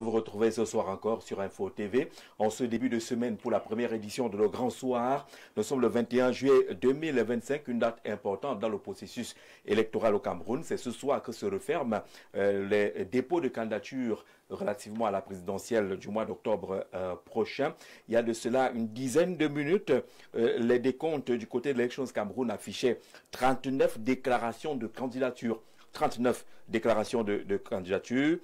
Vous retrouvez ce soir encore sur Info TV en ce début de semaine pour la première édition de Le Grand Soir. Nous sommes le 21 juillet 2025, une date importante dans le processus électoral au Cameroun. C'est ce soir que se referment les dépôts de candidature relativement à la présidentielle du mois d'octobre prochain. Il y a de cela une dizaine de minutes, les décomptes du côté de l'Elections Cameroun affichaient 39 déclarations de candidature. 39 déclarations de candidature.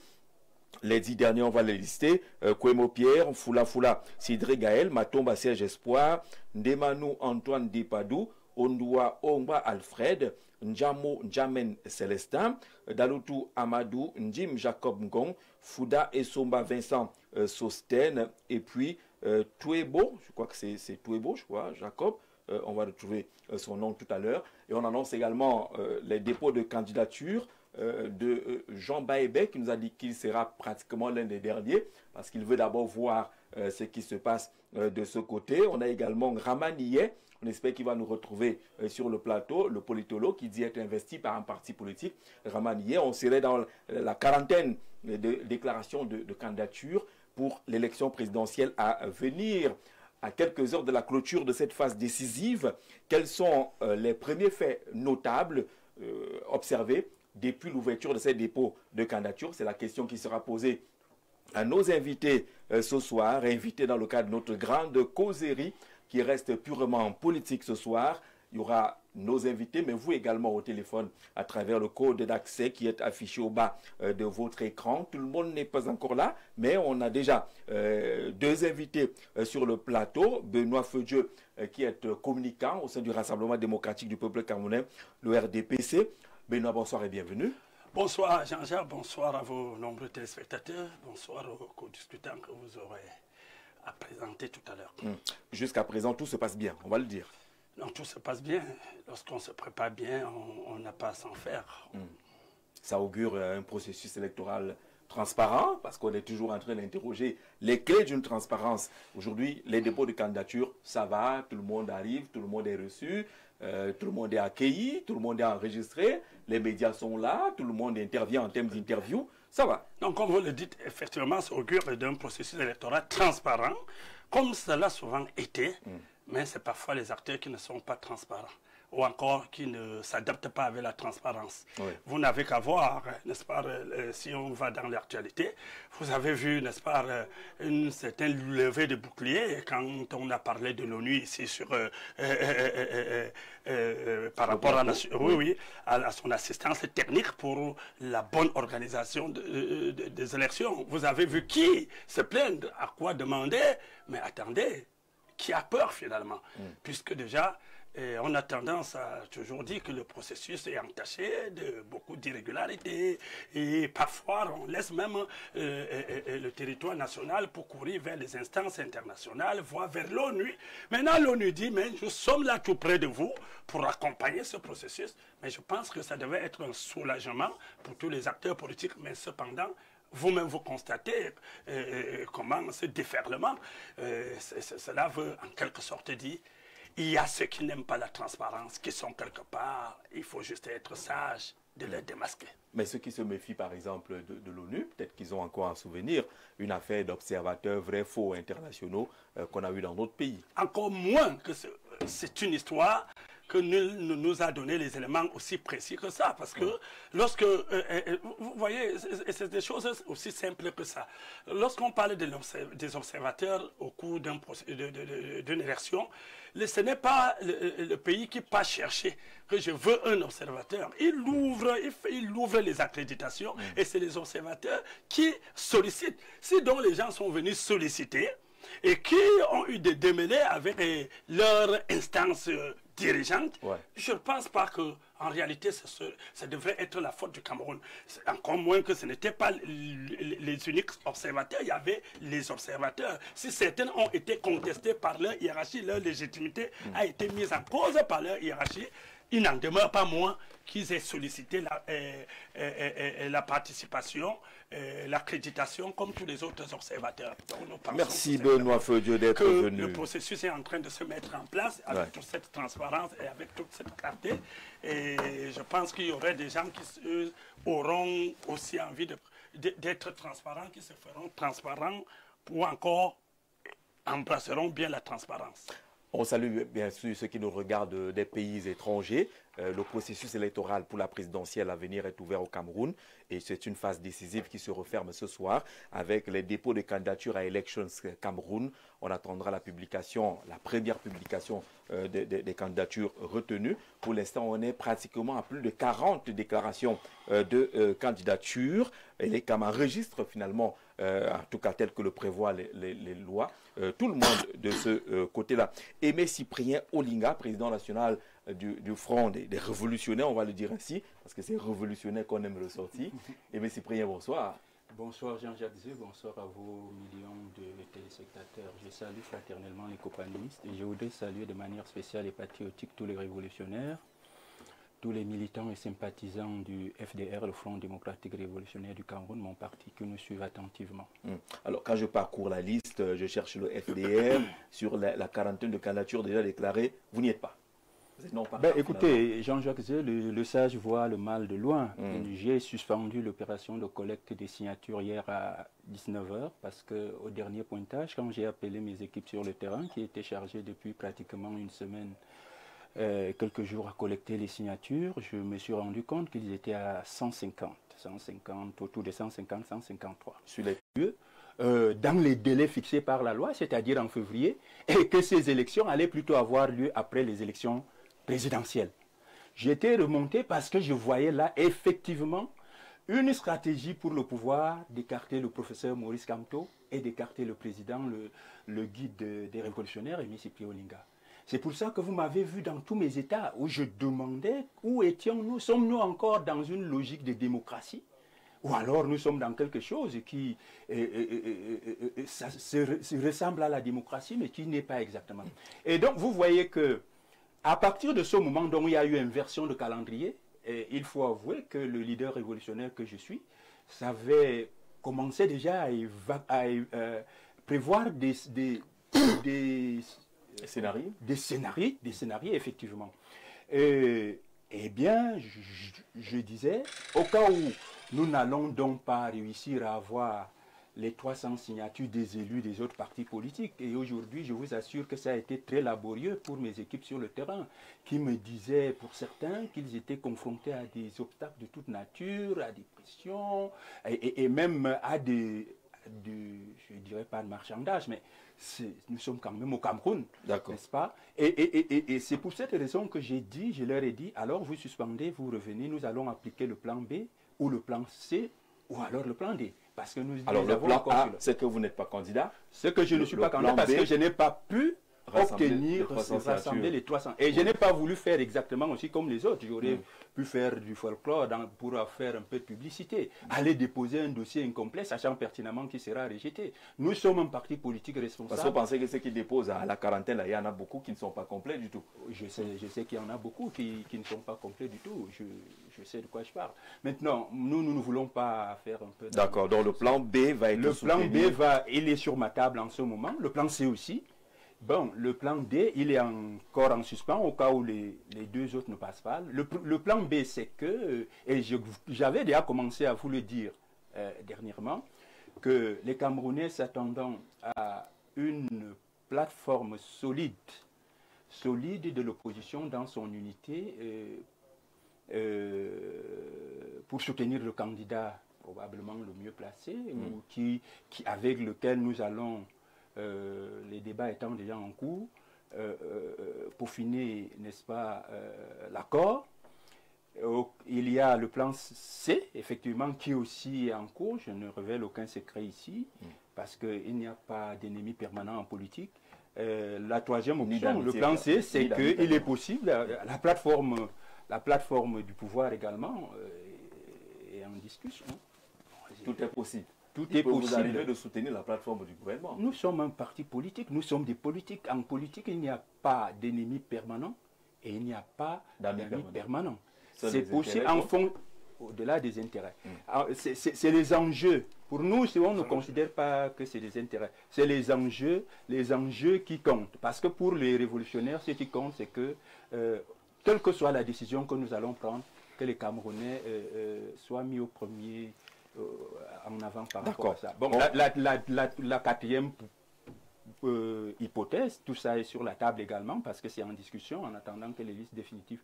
Les 10 derniers, on va les lister. Kwemo Pierre, Foula Foula, Sidré Gaël, Matomba Serge Espoir, Ndemanou Antoine Dipadou, Ondoua Omba Alfred, Njamo Njamen Célestin, Daloutou Amadou, Ndim Jacob Ngong, Fouda Essomba Vincent Sosten, et puis Touebo, je crois que c'est Touebo, je crois, Jacob. On va retrouver son nom tout à l'heure. Et on annonce également les dépôts de candidature de Jean Baébé, qui nous a dit qu'il sera pratiquement l'un des derniers, parce qu'il veut d'abord voir ce qui se passe de ce côté. On a également Ramaniye, on espère qu'il va nous retrouver sur le plateau, le politologue qui dit être investi par un parti politique. Ramaniye, on serait dans la quarantaine de déclarations de candidature pour l'élection présidentielle à venir. À quelques heures de la clôture de cette phase décisive, quels sont les premiers faits notables observés depuis l'ouverture de ces dépôts de candidature? C'est la question qui sera posée à nos invités ce soir, invités dans le cadre de notre grande causerie qui reste purement politique ce soir. Il y aura nos invités, mais vous également au téléphone à travers le code d'accès qui est affiché au bas de votre écran. Tout le monde n'est pas encore là, mais on a déjà deux invités sur le plateau. Benoît Feudieu, qui est communicant au sein du Rassemblement démocratique du peuple camerounais, le RDPC. Benoît, bonsoir et bienvenue. Bonsoir Jean-Jacques, bonsoir à vos nombreux téléspectateurs, bonsoir aux co-discutants que vous aurez à présenter tout à l'heure. Jusqu'à présent, tout se passe bien, on va le dire. Non, tout se passe bien. Lorsqu'on se prépare bien, on n'a pas à s'en faire. Ça augure un processus électoral transparent, parce qu'on est toujours en train d'interroger les clés d'une transparence. Aujourd'hui, les dépôts de candidature, ça va, tout le monde arrive, tout le monde est reçu, tout le monde est accueilli, tout le monde est enregistré, les médias sont là, tout le monde intervient en termes d'interview, ça va. Donc, comme vous le dites, effectivement, ça augure d'un processus électoral transparent, comme cela a souvent été, mais c'est parfois les acteurs qui ne sont pas transparents, ou encore qui ne s'adaptent pas avec la transparence. Oui. Vous n'avez qu'à voir, n'est-ce pas, si on va dans l'actualité, vous avez vu, n'est-ce pas, une certaine levée de boucliers quand on a parlé de l'ONU ici sur, par rapport à, à son assistance technique pour la bonne organisation des élections. Vous avez vu qui se plaindre, à quoi demander, mais attendez, qui a peur finalement, puisque déjà, on a tendance à toujours dire que le processus est entaché de beaucoup d'irrégularités et parfois on laisse même le territoire national pour courir vers les instances internationales, voire vers l'ONU. Maintenant l'ONU dit, mais nous sommes là tout près de vous pour accompagner ce processus, mais je pense que ça devait être un soulagement pour tous les acteurs politiques, mais cependant, vous-même vous constatez comment ce déferlement, cela veut en quelque sorte dire, il y a ceux qui n'aiment pas la transparence, qui sont quelque part, il faut juste être sage de les démasquer. Mais ceux qui se méfient par exemple de l'ONU, peut-être qu'ils ont encore en souvenir une affaire d'observateurs vrais faux internationaux qu'on a eu dans notre pays. Encore moins que c'est une histoire que nous a donné les éléments aussi précis que ça. Parce que lorsque, vous voyez, c'est des choses aussi simples que ça. Lorsqu'on parle des observateurs au cours d'une élection, ce n'est pas le pays qui passe chercher que je veux un observateur. Il ouvre les accréditations et c'est les observateurs qui sollicitent. Si donc les gens sont venus solliciter et qui ont eu des démêlés avec leur instance dirigeante, je ne pense pas que en réalité ça devrait être la faute du Cameroun. Encore moins que ce n'étaient pas les uniques observateurs, il y avait les observateurs. Si certains ont été contestés par leur hiérarchie, leur légitimité a été mise en cause par leur hiérarchie, il n'en demeure pas moins qu'ils aient sollicité la participation, l'accréditation comme tous les autres observateurs. Merci Benoît Feudieu d'être venu. Le processus est en train de se mettre en place avec toute cette transparence et avec toute cette clarté. Et je pense qu'il y aurait des gens qui auront aussi envie d'être transparents, qui se feront transparents ou encore embrasseront bien la transparence. On salue bien sûr ceux qui nous regardent des pays étrangers. Le processus électoral pour la présidentielle à venir est ouvert au Cameroun et c'est une phase décisive qui se referme ce soir avec les dépôts de candidatures à Elections Cameroun. On attendra la publication, la première publication des candidatures retenues. Pour l'instant, on est pratiquement à plus de 40 déclarations de candidatures. Et les Cameroun enregistrent finalement, en tout cas tel que le prévoient les lois, tout le monde de ce côté-là. Aimé Cyprien Olinga, président national du Front des révolutionnaires, on va le dire ainsi, parce que c'est révolutionnaire qu'on aime le sortir. Aimé Cyprien, bonsoir. Bonsoir Jean-Jacques Zé, bonsoir à vos millions de téléspectateurs. Je salue fraternellement les companistes et je voudrais saluer de manière spéciale et patriotique tous les révolutionnaires, tous les militants et sympathisants du FDR, le Front démocratique révolutionnaire du Cameroun, mon parti, qui nous suivent attentivement. Alors, quand je parcours la liste, je cherche le FDR, sur la quarantaine de candidatures déjà déclarées, vous n'y êtes pas. Non, écoutez, Jean-Jacques Zé, le sage voit le mal de loin. J'ai suspendu l'opération de collecte des signatures hier à 19 h parce qu'au dernier pointage, quand j'ai appelé mes équipes sur le terrain, qui étaient chargées depuis pratiquement une semaine, quelques jours à collecter les signatures, je me suis rendu compte qu'ils étaient à 150, autour de 150, 153. Sur les lieux, dans les délais fixés par la loi, c'est-à-dire en février, et que ces élections allaient plutôt avoir lieu après les élections présidentielle. J'étais remonté parce que je voyais là effectivement une stratégie pour le pouvoir d'écarter le professeur Maurice Kamto et d'écarter le président, le guide des révolutionnaires, Aimé Cyprien Olinga. C'est pour ça que vous m'avez vu dans tous mes états où je demandais où étions-nous, sommes-nous encore dans une logique de démocratie ou alors nous sommes dans quelque chose qui ça se ressemble à la démocratie mais qui n'est pas exactement. Et donc vous voyez que à partir de ce moment dont il y a eu inversion de calendrier, il faut avouer que le leader révolutionnaire que je suis savait commencer déjà à prévoir des scénarios, effectivement. Eh bien, je disais, au cas où nous n'allons donc pas réussir à avoir les 300 signatures des élus des autres partis politiques. Et aujourd'hui, je vous assure que ça a été très laborieux pour mes équipes sur le terrain, qui me disaient, pour certains, qu'ils étaient confrontés à des obstacles de toute nature, à des pressions, et même à des, je ne dirais pas de marchandage, mais nous sommes quand même au Cameroun, n'est-ce pas? Et c'est pour cette raison que j'ai dit, je leur ai dit, alors vous suspendez, vous revenez, nous allons appliquer le plan B, ou le plan C, ou alors le plan D. Parce que nous alors le plan A, c'est que vous n'êtes pas candidat. C'est que je ne suis pas candidat parce que je n'ai pas pu rassembler les 300. Et je n'ai pas voulu faire exactement aussi comme les autres. J'aurais pu faire du folklore pour faire un peu de publicité. Aller déposer un dossier incomplet, sachant pertinemment qu'il sera rejeté. Nous sommes un parti politique responsable. Parce que vous pensez que ceux qui déposent à la quarantaine, là, il y en a beaucoup qui ne sont pas complets du tout. Je sais qu'il y en a beaucoup qui ne sont pas complets du tout. Je sais de quoi je parle. Maintenant, nous ne voulons pas faire un peu... D'accord, donc le plan B va être soutenu. Le plan B, il est sur ma table en ce moment. Le plan C aussi. Bon, le plan D, il est encore en suspens au cas où les deux autres ne passent pas. Le plan B, c'est que, et j'avais déjà commencé à vous le dire dernièrement, que les Camerounais s'attendant à une plateforme solide de l'opposition dans son unité pour soutenir le candidat probablement le mieux placé, ou avec lequel nous allons... les débats étant déjà en cours, peaufiner, n'est-ce pas, l'accord. Il y a le plan C, effectivement, qui aussi est en cours. Je ne révèle aucun secret ici, parce qu'il n'y a pas d'ennemi permanent en politique. La troisième option, le plan C, c'est qu'il est possible, la plateforme du pouvoir également est en discussion. Tout est possible. Tout est possible. Vous arrivez de soutenir la plateforme du gouvernement. Nous sommes un parti politique, nous sommes des politiques. En politique, il n'y a pas d'ennemi permanent et il n'y a pas d'amis permanent. C'est possible en fond, au-delà des intérêts. C'est les enjeux. Pour nous, on ne considère pas que c'est des intérêts. C'est les enjeux qui comptent. Parce que pour les révolutionnaires, ce qui compte, c'est que, quelle que soit la décision que nous allons prendre, que les Camerounais soient mis au premier en avant par rapport à ça. Bon, Bon. la quatrième hypothèse, tout ça est sur la table également parce que c'est en discussion en attendant que les listes définitives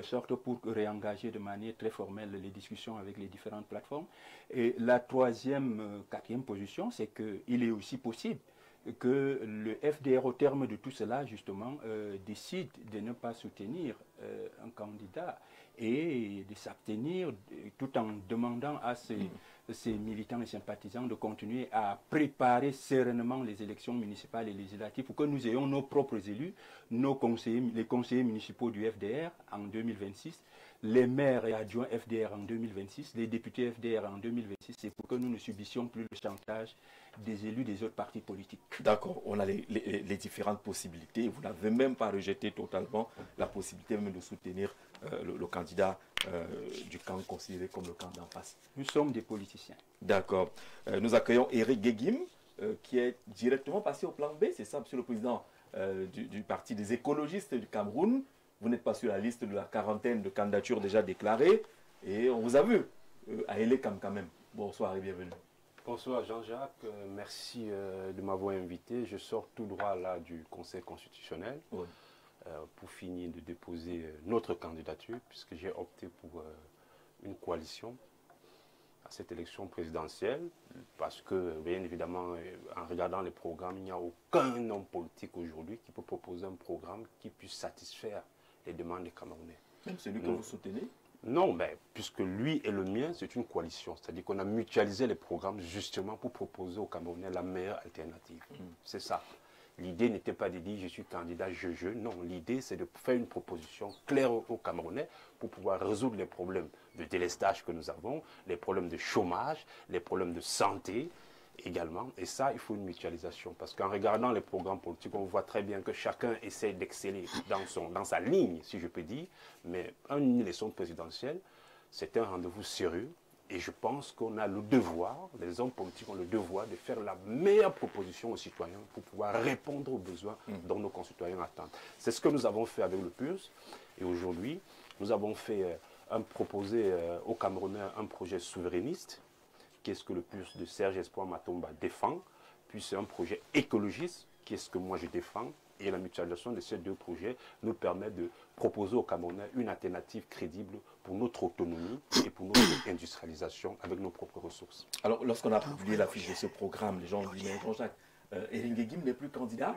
sortent pour réengager de manière très formelle les discussions avec les différentes plateformes. Et la quatrième position, c'est qu'il est aussi possible que le FDR, au terme de tout cela, justement, décide de ne pas soutenir un candidat et de s'abstenir tout en demandant à ces militants et sympathisants de continuer à préparer sereinement les élections municipales et législatives pour que nous ayons nos propres élus, les conseillers municipaux du FDR en 2026, les maires et adjoints FDR en 2026, les députés FDR en 2026, c'est pour que nous ne subissions plus le chantage des élus des autres partis politiques. D'accord, on a les différentes possibilités. Vous n'avez même pas rejeté totalement la possibilité même de soutenir le candidat du camp considéré comme le camp d'en face. Nous sommes des politiciens. D'accord. Nous accueillons Éric Guéguim, qui est directement passé au plan B. C'est ça, Monsieur le Président du Parti des écologistes du Cameroun. Vous n'êtes pas sur la liste de la quarantaine de candidatures déjà déclarées. Et on vous a vu à Elekam quand même. Bonsoir et bienvenue. Bonsoir Jean-Jacques, merci de m'avoir invité. Je sors tout droit là du Conseil constitutionnel pour finir de déposer notre candidature puisque j'ai opté pour une coalition à cette élection présidentielle parce que bien évidemment en regardant les programmes, il n'y a aucun homme politique aujourd'hui qui peut proposer un programme qui puisse satisfaire les demandes des Camerounais. Même celui que vous soutenez? Non, mais puisque lui et le mien, c'est une coalition. C'est-à-dire qu'on a mutualisé les programmes justement pour proposer aux Camerounais la meilleure alternative. C'est ça. L'idée n'était pas de dire je suis candidat, je. Non, l'idée c'est de faire une proposition claire aux Camerounais pour pouvoir résoudre les problèmes de délestage que nous avons, les problèmes de chômage, les problèmes de santé également. Et ça, il faut une mutualisation. Parce qu'en regardant les programmes politiques, on voit très bien que chacun essaie d'exceller dans sa ligne, si je peux dire. Mais une élection présidentielle, c'est un rendez-vous sérieux. Et je pense qu'on a le devoir, les hommes politiques ont le devoir de faire la meilleure proposition aux citoyens pour pouvoir répondre aux besoins dont nos concitoyens attendent. C'est ce que nous avons fait avec le PURS. Et aujourd'hui, nous avons proposé aux Camerounais un projet souverainiste. Qu'est-ce que le PURS de Serge Espoir Matomba défend, puis c'est un projet écologiste, qu'est-ce que moi je défends, et la mutualisation de ces deux projets nous permet de proposer aux Camerounais une alternative crédible pour notre autonomie et pour notre industrialisation avec nos propres ressources. Alors, lorsqu'on a publié l'affiche de ce programme, les gens ont dit, mais Jean-Jacques, Éric Guéguim n'est plus candidat.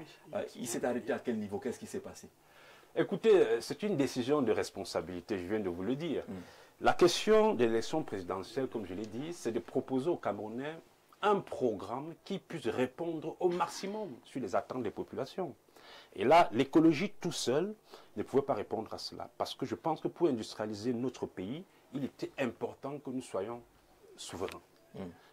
Il s'est arrêté à quel niveau? Qu'est-ce qui s'est passé? Écoutez, c'est une décision de responsabilité, je viens de vous le dire. La question de l'élection présidentielle, comme je l'ai dit, c'est de proposer aux Camerounais un programme qui puisse répondre au maximum sur les attentes des populations. Et là, l'écologie tout seul ne pouvait pas répondre à cela. Parce que je pense que pour industrialiser notre pays, il était important que nous soyons souverains.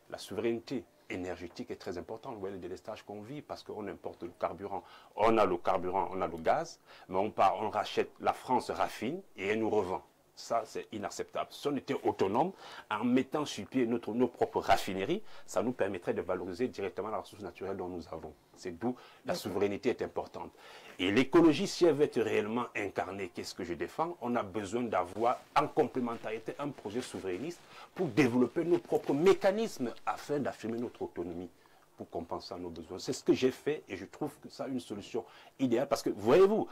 La souveraineté énergétique est très importante. Vous voyez le délestage qu'on vit parce qu'on importe le carburant. On a le carburant, on a le gaz, mais on rachète, la France raffine et elle nous revend. Ça, c'est inacceptable. Si on était autonome, en mettant sur pied nos propres raffineries, ça nous permettrait de valoriser directement la ressource naturelle dont nous avons. C'est d'où la souveraineté est importante. Et l'écologie, si elle veut être réellement incarnée, qu'est-ce que je défends? On a besoin d'avoir en complémentarité un projet souverainiste pour développer nos propres mécanismes afin d'affirmer notre autonomie pour compenser nos besoins. C'est ce que j'ai fait et je trouve que ça une solution idéale parce que, voyez-vous,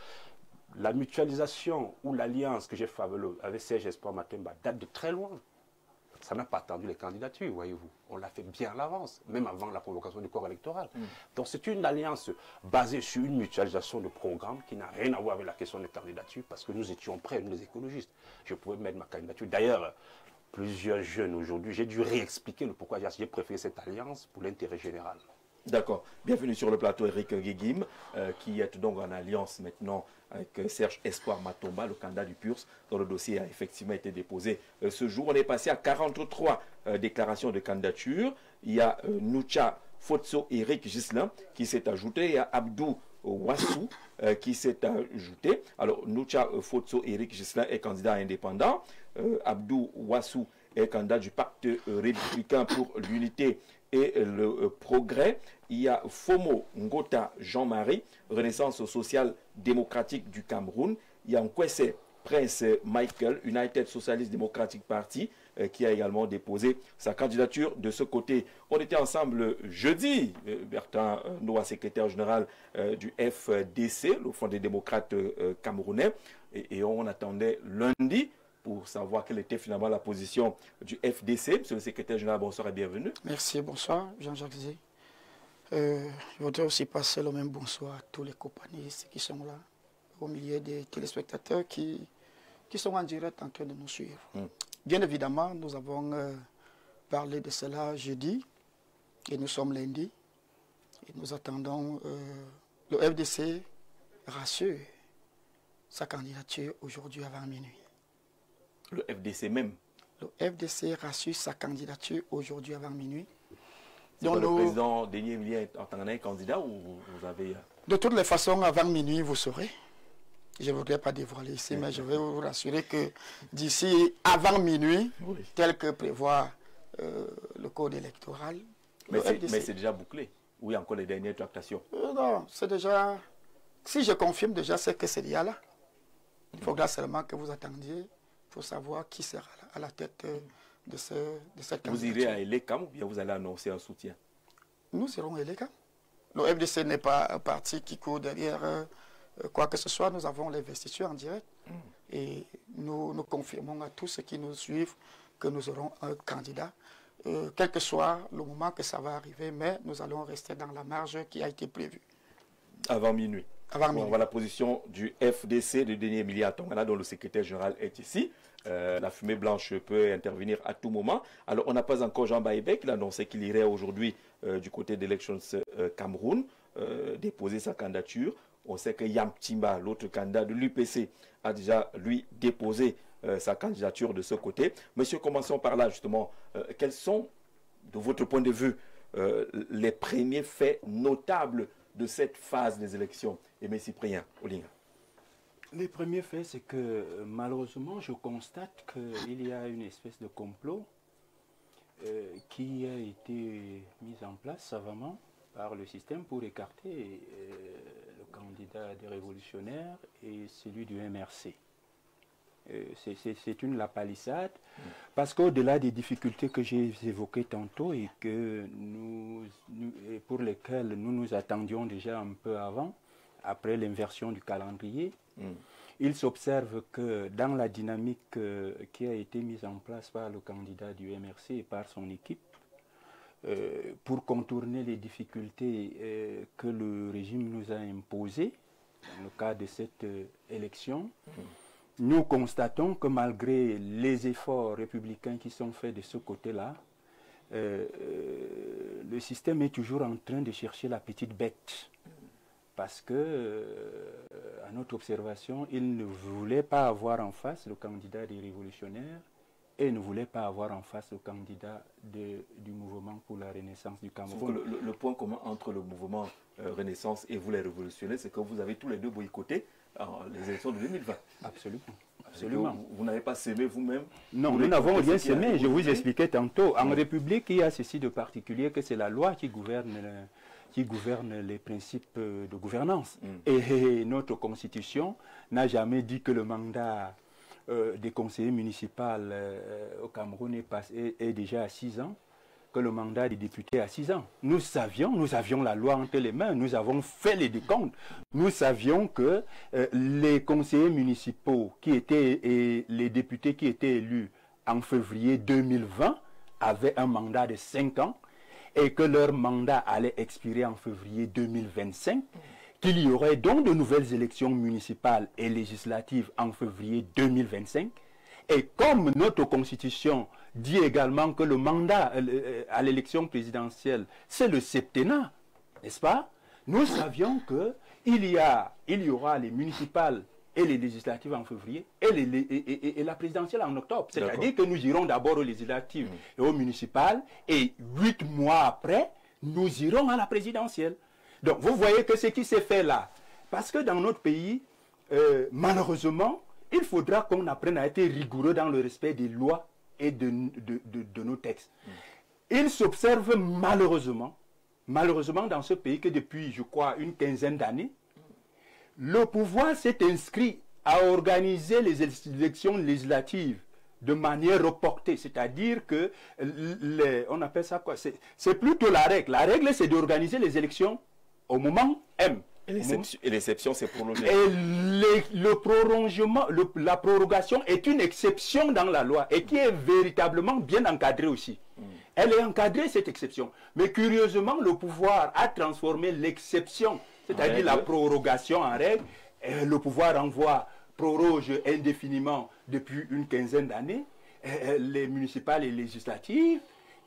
la mutualisation ou l'alliance que j'ai faite avec Serge Espoir Matomba date de très loin. Ça n'a pas attendu les candidatures, voyez-vous. On l'a fait bien à l'avance, même avant la convocation du corps électoral. Donc c'est une alliance basée sur une mutualisation de programme qui n'a rien à voir avec la question des candidatures parce que nous étions prêts, nous les écologistes. Je pouvais mettre ma candidature. D'ailleurs, plusieurs jeunes aujourd'hui, j'ai dû réexpliquer le pourquoi j'ai préféré cette alliance pour l'intérêt général. D'accord. Bienvenue sur le plateau, Éric Guéguim, qui est donc en alliance maintenant avec Serge Espoir Matomba, le candidat du PURS, dont le dossier a effectivement été déposé ce jour. On est passé à 43 déclarations de candidature. Il y a Noucha Fotso Éric Gislin qui s'est ajouté. Il y a Abdou Wassou qui s'est ajouté. Alors, Noucha Fotso Éric Gislin est candidat indépendant. Abdou Wassou est candidat du pacte républicain pour l'unité et le progrès. Il y a Fomo Ngota Jean-Marie, Renaissance sociale démocratique du Cameroun. Il y a Nkwese Prince Michael, United Socialist Democratic Party, qui a également déposé sa candidature de ce côté. On était ensemble jeudi, Bertin Noah, secrétaire général du FDC, le Front des démocrates camerounais, et on attendait lundi pour savoir quelle était finalement la position du FDC. Monsieur le secrétaire général, bonsoir et bienvenue. Merci, bonsoir Jean-Jacques Zé. Je voudrais aussi passer le même bonsoir à tous les compagnonnistes qui sont là, au milieu des téléspectateurs qui sont en direct en train de nous suivre. Bien évidemment, nous avons parlé de cela jeudi, et nous sommes lundi, et nous attendons le FDC rassure sa candidature aujourd'hui avant minuit. Le FDC même? Le FDC rassure sa candidature aujourd'hui avant minuit. Donc le président Denis Emilien est en tant que candidat ou vous avez... De toutes les façons, avant minuit, vous saurez. Je ne voudrais pas dévoiler ici, mais je vais vous rassurer que d'ici avant minuit, tel que prévoit le code électoral... Mais c'est déjà bouclé? Oui, encore les dernières tractations. Non, c'est déjà... Si je confirme déjà, c'est que c'est déjà là. Il faudra seulement que vous attendiez pour savoir qui sera à la tête de cette candidature. Vous irez à Elekam ou bien vous allez annoncer un soutien? Nous irons à Elekam. Le FDC n'est pas un parti qui court derrière quoi que ce soit. Nous avons l'investiture en direct. Et nous confirmons à tous ceux qui nous suivent que nous aurons un candidat. Quel que soit le moment que ça va arriver, mais nous allons rester dans la marge qui a été prévue. Avant minuit. Avant minuit. On voit la position du FDC de Denis Emilien Tongana, dont le secrétaire général est ici. La fumée blanche peut intervenir à tout moment. Alors, on n'a pas encore Jean Baïbek. Il a annoncé qu'il irait aujourd'hui du côté d'Elections Cameroun déposer sa candidature. On sait que Yam Timba, l'autre candidat de l'UPC, a déjà, lui, déposé sa candidature de ce côté. Monsieur, commençons par là, justement. Quels sont, de votre point de vue, les premiers faits notables de cette phase des élections? Aimé Cyprien Olinga. Les premiers faits, c'est que malheureusement, je constate qu'il y a une espèce de complot qui a été mis en place savamment par le système pour écarter le candidat des révolutionnaires et celui du MRC. C'est une lapalissade parce qu'au-delà des difficultés que j'ai évoquées tantôt et pour lesquelles nous nous attendions déjà un peu avant, après l'inversion du calendrier, il s'observe que dans la dynamique qui a été mise en place par le candidat du MRC et par son équipe, pour contourner les difficultés que le régime nous a imposées, dans le cadre de cette élection, nous constatons que malgré les efforts républicains qui sont faits de ce côté-là, le système est toujours en train de chercher la petite bête. Parce que, à notre observation, il ne voulait pas avoir en face le candidat des révolutionnaires et ne voulait pas avoir en face le candidat du mouvement pour la renaissance du Cameroun. Le point commun entre le mouvement Renaissance et vous les révolutionnaires, c'est que vous avez tous les deux boycotté les élections de 2020. Absolument. Absolument. Vous n'avez pas sémé vous-même? Non, nous n'avons rien sémé. Je vous expliquais tantôt. En République, il y a ceci de particulier que c'est la loi qui gouverne les principes de gouvernance. Et notre Constitution n'a jamais dit que le mandat des conseillers municipaux au Cameroun est déjà à 6 ans, que le mandat des députés à 6 ans. Nous avions la loi entre les mains, nous avons fait les décomptes. Nous savions que les conseillers municipaux et les députés qui étaient élus en février 2020 avaient un mandat de 5 ans et que leur mandat allait expirer en février 2025, qu'il y aurait donc de nouvelles élections municipales et législatives en février 2025. Et comme notre Constitution dit également que le mandat à l'élection présidentielle, c'est le septennat, n'est-ce pas? Nous savions qu'il y aura les municipales et les législatives en février et la présidentielle en octobre. C'est-à-dire que nous irons d'abord aux législatives et aux municipales et 8 mois après, nous irons à la présidentielle. Donc vous voyez que ce qui s'est fait là, parce que dans notre pays, malheureusement, il faudra qu'on apprenne à être rigoureux dans le respect des lois et de nos textes. Il s'observe malheureusement dans ce pays que depuis, je crois, une quinzaine d'années, le pouvoir s'est inscrit à organiser les élections législatives de manière reportée. C'est-à-dire que, on appelle ça quoi? C'est plutôt la règle. La règle, c'est d'organiser les élections au moment M. Et l'exception, c'est prolongé. Et le prolongement, la prorogation est une exception dans la loi et qui est véritablement bien encadrée aussi. Elle est encadrée, cette exception. Mais curieusement, le pouvoir a transformé l'exception, c'est-à-dire la prorogation en règle. Et le pouvoir proroge indéfiniment depuis une quinzaine d'années les municipales et législatives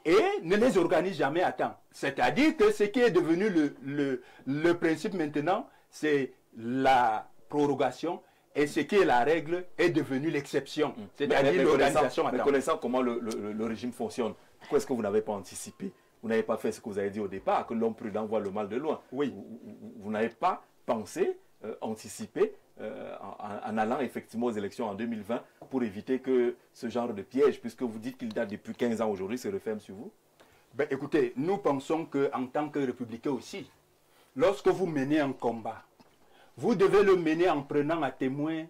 et ne les organise jamais à temps. C'est-à-dire que ce qui est devenu le principe maintenant, c'est la prorogation, et ce qui est la règle est devenu l'exception. C'est-à-dire l'organisation à temps. Mais connaissant comment le régime fonctionne, pourquoi est-ce que vous n'avez pas anticipé? Vous n'avez pas fait ce que vous avez dit au départ, que l'homme prudent voit le mal de loin. Oui. Vous n'avez pas pensé, anticipé, en allant effectivement aux élections en 2020 pour éviter que ce genre de piège, puisque vous dites qu'il date depuis 15 ans aujourd'hui, se referme sur vous? Ben, écoutez, nous pensons qu'en tant que républicains aussi, lorsque vous menez un combat, vous devez le mener en prenant à témoin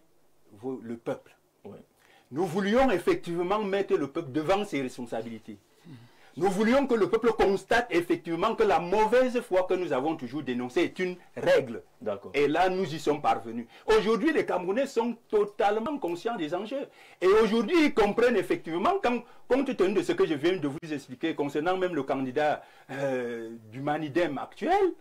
le peuple. Ouais. Nous voulions effectivement mettre le peuple devant ses responsabilités. Nous voulions que le peuple constate effectivement que la mauvaise foi que nous avons toujours dénoncée est une règle. Et là, nous y sommes parvenus. Aujourd'hui, les Camerounais sont totalement conscients des enjeux. Et aujourd'hui, ils comprennent effectivement, compte tenu de ce que je viens de vous expliquer concernant même le candidat du Manidem actuel,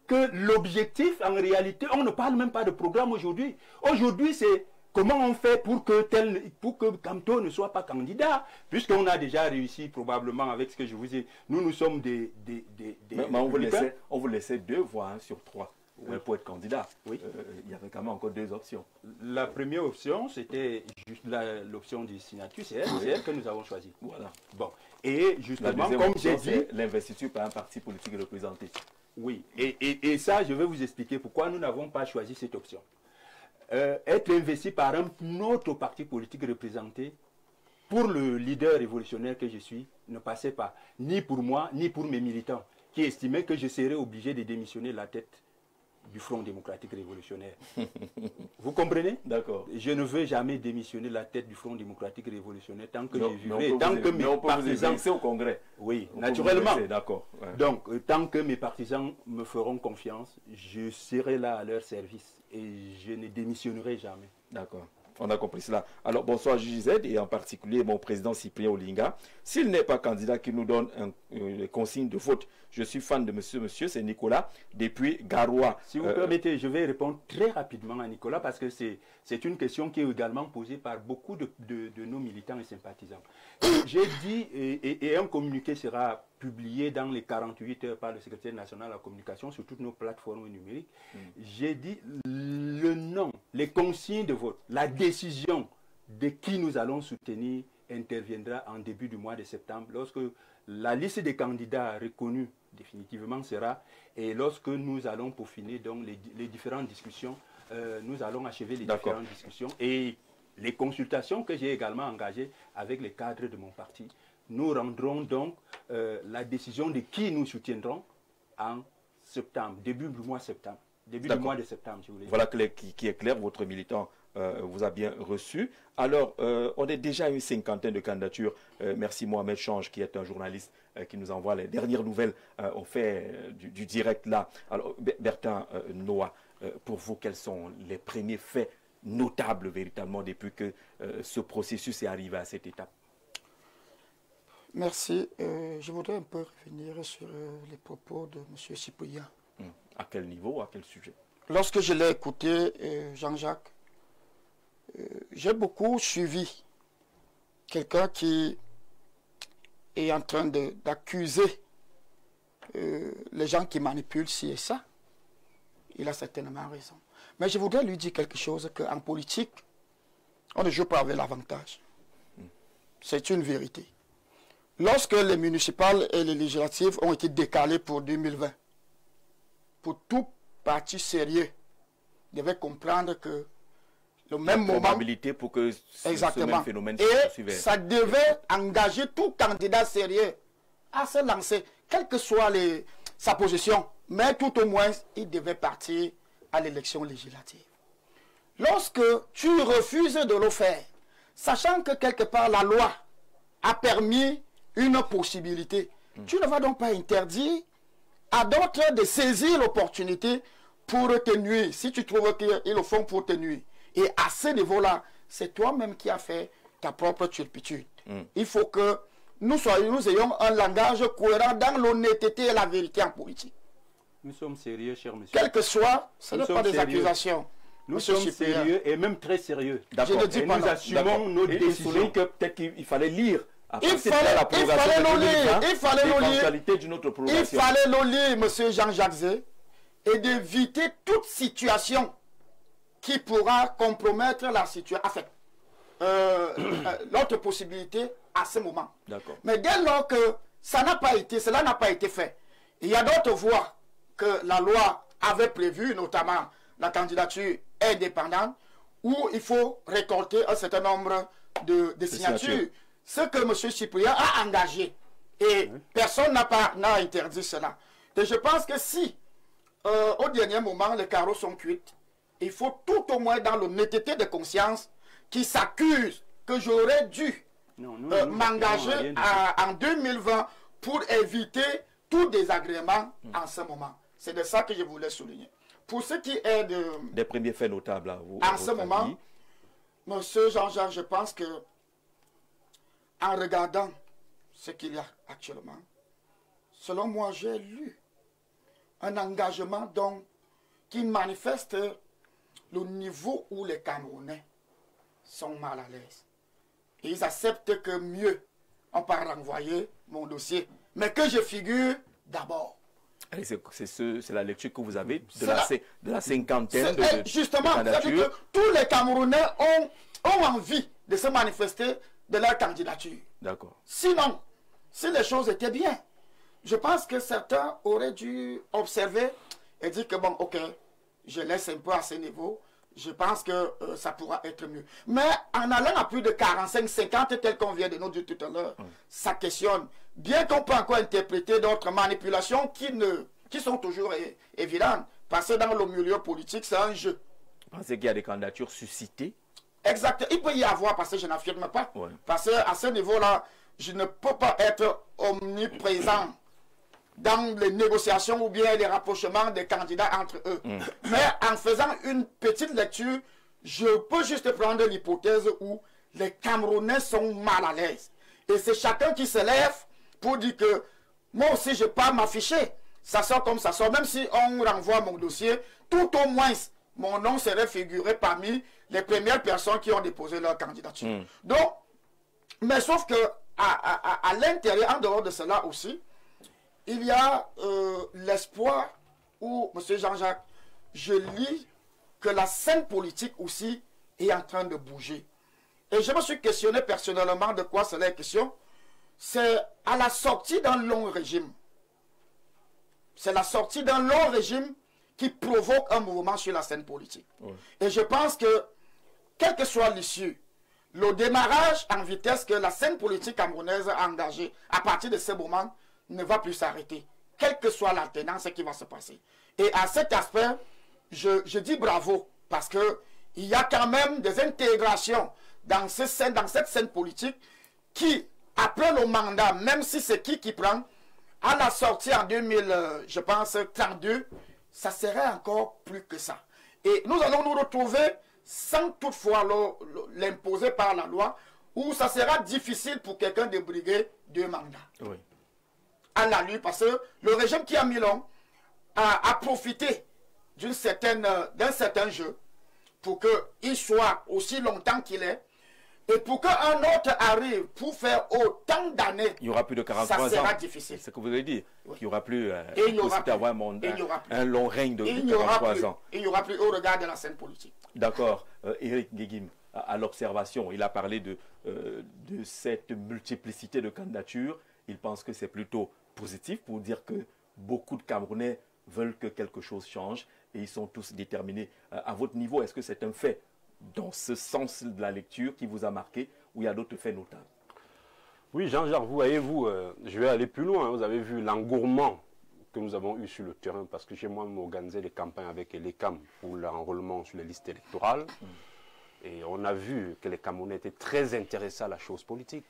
que l'objectif, en réalité, on ne parle même pas de programme aujourd'hui. Aujourd'hui, c'est comment on fait pour que Kamto ne soit pas candidat, puisqu'on a déjà réussi probablement avec ce que je vous ai... Nous sommes des mais on vous laissait 2 voix sur 3 pour être candidat. Oui. Il y avait quand même encore 2 options. La première option, c'était juste l'option des signatures. C'est elle que nous avons choisie. Voilà. Bon. Et justement, comme j'ai dit... l'investiture par un parti politique représenté. Oui. Et ça, je vais vous expliquer pourquoi nous n'avons pas choisi cette option. Être investi par un autre parti politique représenté, pour le leader révolutionnaire que je suis, ne passait pas, ni pour moi, ni pour mes militants, qui estimaient que je serais obligé de démissionner la tête du Front démocratique révolutionnaire. Vous comprenez? D'accord. Je ne veux jamais démissionner la tête du Front démocratique révolutionnaire tant que je vivrai, tant que mes partisans... au Congrès. Oui, naturellement. D'accord. Ouais. Donc, tant que mes partisans me feront confiance, je serai là à leur service et je ne démissionnerai jamais. D'accord. On a compris cela. Alors, bonsoir JZ et en particulier mon président Cyprien Olinga. S'il n'est pas candidat, qu'il nous donne les consignes de vote. Je suis fan de monsieur, c'est Nicolas, depuis Garoua. Si vous permettez, je vais répondre très rapidement à Nicolas parce que c'est une question qui est également posée par beaucoup de nos militants et sympathisants. J'ai dit, et un communiqué sera publié dans les 48 heures par le secrétaire national de la communication sur toutes nos plateformes numériques. J'ai dit le nom, les consignes de vote, la décision de qui nous allons soutenir interviendra en début du mois de septembre lorsque la liste des candidats reconnus définitivement sera et lorsque nous allons peaufiner donc les différentes discussions, nous allons achever les différentes discussions et les consultations que j'ai également engagées avec les cadres de mon parti. Nous rendrons donc la décision de qui nous soutiendrons en septembre, début du mois de septembre. Début du mois de septembre, si vous voulez. Voilà qui est clair, votre militant vous a bien reçu. Alors, on est déjà à une 50aine de candidatures. Merci Mohamed Change, qui est un journaliste qui nous envoie les dernières nouvelles. On fait du direct là. Alors, Bertin Noah, pour vous, quels sont les premiers faits notables véritablement depuis que ce processus est arrivé à cette étape? Merci. Je voudrais un peu revenir sur les propos de M. Cyprien. À quel niveau, à quel sujet? Lorsque je l'ai écouté, Jean-Jacques, j'ai beaucoup suivi quelqu'un qui est en train d'accuser les gens qui manipulent ci et ça. Il a certainement raison. Mais je voudrais lui dire quelque chose, qu'en politique, on ne joue pas avec l'avantage. C'est une vérité. Lorsque les municipales et les législatives ont été décalées pour 2020, pour tout parti sérieux, devait comprendre que le même moment... probabilité pour que ce même phénomène se poursuive. Ça devait engager tout candidat sérieux à se lancer, quelle que soit sa position. Mais tout au moins, il devait partir à l'élection législative. Lorsque tu refuses de le faire, sachant que quelque part la loi a permis une possibilité, tu ne vas donc pas interdire à d'autres de saisir l'opportunité pour te nuire, si tu trouves qu'ils le font pour te nuire. Et à ce niveau-là, c'est toi-même qui as fait ta propre turpitude. Il faut que nous ayons un langage cohérent dans l'honnêteté et la vérité en politique. Nous sommes sérieux, cher monsieur. Quel que soit, ce n'est pas des accusations. Nous sommes sérieux et même très sérieux. Je ne dis pas nous assumons nos décisions. Que peut-être qu'il fallait lire. Il fallait le lire. Il fallait le lire, monsieur Jean-Jacques Zé, et d'éviter toute situation qui pourra compromettre la situation. Enfin, l'autre possibilité à ce moment. Mais dès lors que cela n'a pas été fait, il y a d'autres voies que la loi avait prévues, notamment la candidature indépendante, où il faut récolter un certain nombre de signatures. Ce que M. Cyprien a engagé. Et personne n'a interdit cela. Et je pense que si, au dernier moment, les carreaux sont cuits, il faut tout au moins dans l'honnêteté de conscience qui s'accuse que j'aurais dû m'engager en 2020 pour éviter tout désagrément en ce moment. C'est de ça que je voulais souligner. Pour ce qui est des premiers faits notables, en ce moment, monsieur Jean-Jacques, je pense que en regardant ce qu'il y a actuellement, selon moi, j'ai lu un engagement qui manifeste le niveau où les Camerounais sont mal à l'aise. Et ils acceptent que mieux, on peut renvoyer mon dossier, mais que je figure d'abord. C'est la lecture que vous avez de la cinquantaine de justement, c'est-à-dire que tous les Camerounais ont envie de se manifester de leur candidature. D'accord. Sinon, si les choses étaient bien, je pense que certains auraient dû observer et dire que bon, ok, je laisse un peu à ce niveau, je pense que ça pourra être mieux. Mais en allant à plus de 45-50, tel qu'on vient de nous dire tout à l'heure, ça questionne. Bien qu'on peut encore interpréter d'autres manipulations qui sont toujours évidentes, parce que dans le milieu politique, c'est un jeu. Vous pensez qu'il y a des candidatures suscitées? Exact. Il peut y avoir, parce que je n'affirme pas. Parce qu'à ce niveau-là, je ne peux pas être omniprésent dans les négociations ou bien les rapprochements des candidats entre eux. Mais en faisant une petite lecture, je peux juste prendre l'hypothèse où les Camerounais sont mal à l'aise. Et c'est chacun qui se lève pour dire que moi aussi, je ne vais pas m'afficher. Ça sort comme ça sort. Même si on renvoie mon dossier, tout au moins, mon nom serait figuré parmi les premières personnes qui ont déposé leur candidature. Donc, mais sauf que à l'intérieur, en dehors de cela aussi, il y a l'espoir où, M. Jean-Jacques, je lis que la scène politique aussi est en train de bouger. Et je me suis questionné personnellement de quoi cela est question. C'est à la sortie d'un long régime. C'est la sortie d'un long régime qui provoque un mouvement sur la scène politique. Et je pense que, quelle que soit l'issue, le démarrage en vitesse que la scène politique camerounaise a engagé à partir de ce moment ne va plus s'arrêter. Quelle que soit l'alternance qui va se passer. Et à cet aspect, je dis bravo, parce qu'il y a quand même des intégrations dans cette scène politique qui, après le mandat, même si c'est qui prend, à la sortie en 2032, ça serait encore plus que ça. Et nous allons nous retrouver sans toutefois l'imposer par la loi, où ça sera difficile pour quelqu'un de briguer 2 mandats. À la lutte, parce que le régime qui a mis long a profité d'un certain jeu pour qu'il soit aussi longtemps qu'il est. Et pour qu'un autre arrive pour faire autant d'années, il n'y aura plus de 43 ans. Ça sera difficile. C'est ce que vous avez dit. Il n'y aura plus d'avoir un long règne de 43 ans. Il n'y aura plus au regard de la scène politique. D'accord. Éric Nguéguim, à l'observation, il a parlé de cette multiplicité de candidatures. Il pense que c'est plutôt positif pour dire que beaucoup de Camerounais veulent que quelque chose change et ils sont tous déterminés. À votre niveau, est-ce que c'est un fait dans ce sens de la lecture qui vous a marqué ou il y a d'autres faits notables? Oui, Jean-Jacques, vous voyez-vous, je vais aller plus loin. Vous avez vu l'engourement que nous avons eu sur le terrain parce que j'ai moi-même organisé des campagnes avec l'ECAM pour l'enrôlement sur les listes électorales. Et on a vu que les Camerounais étaient très intéressés à la chose politique.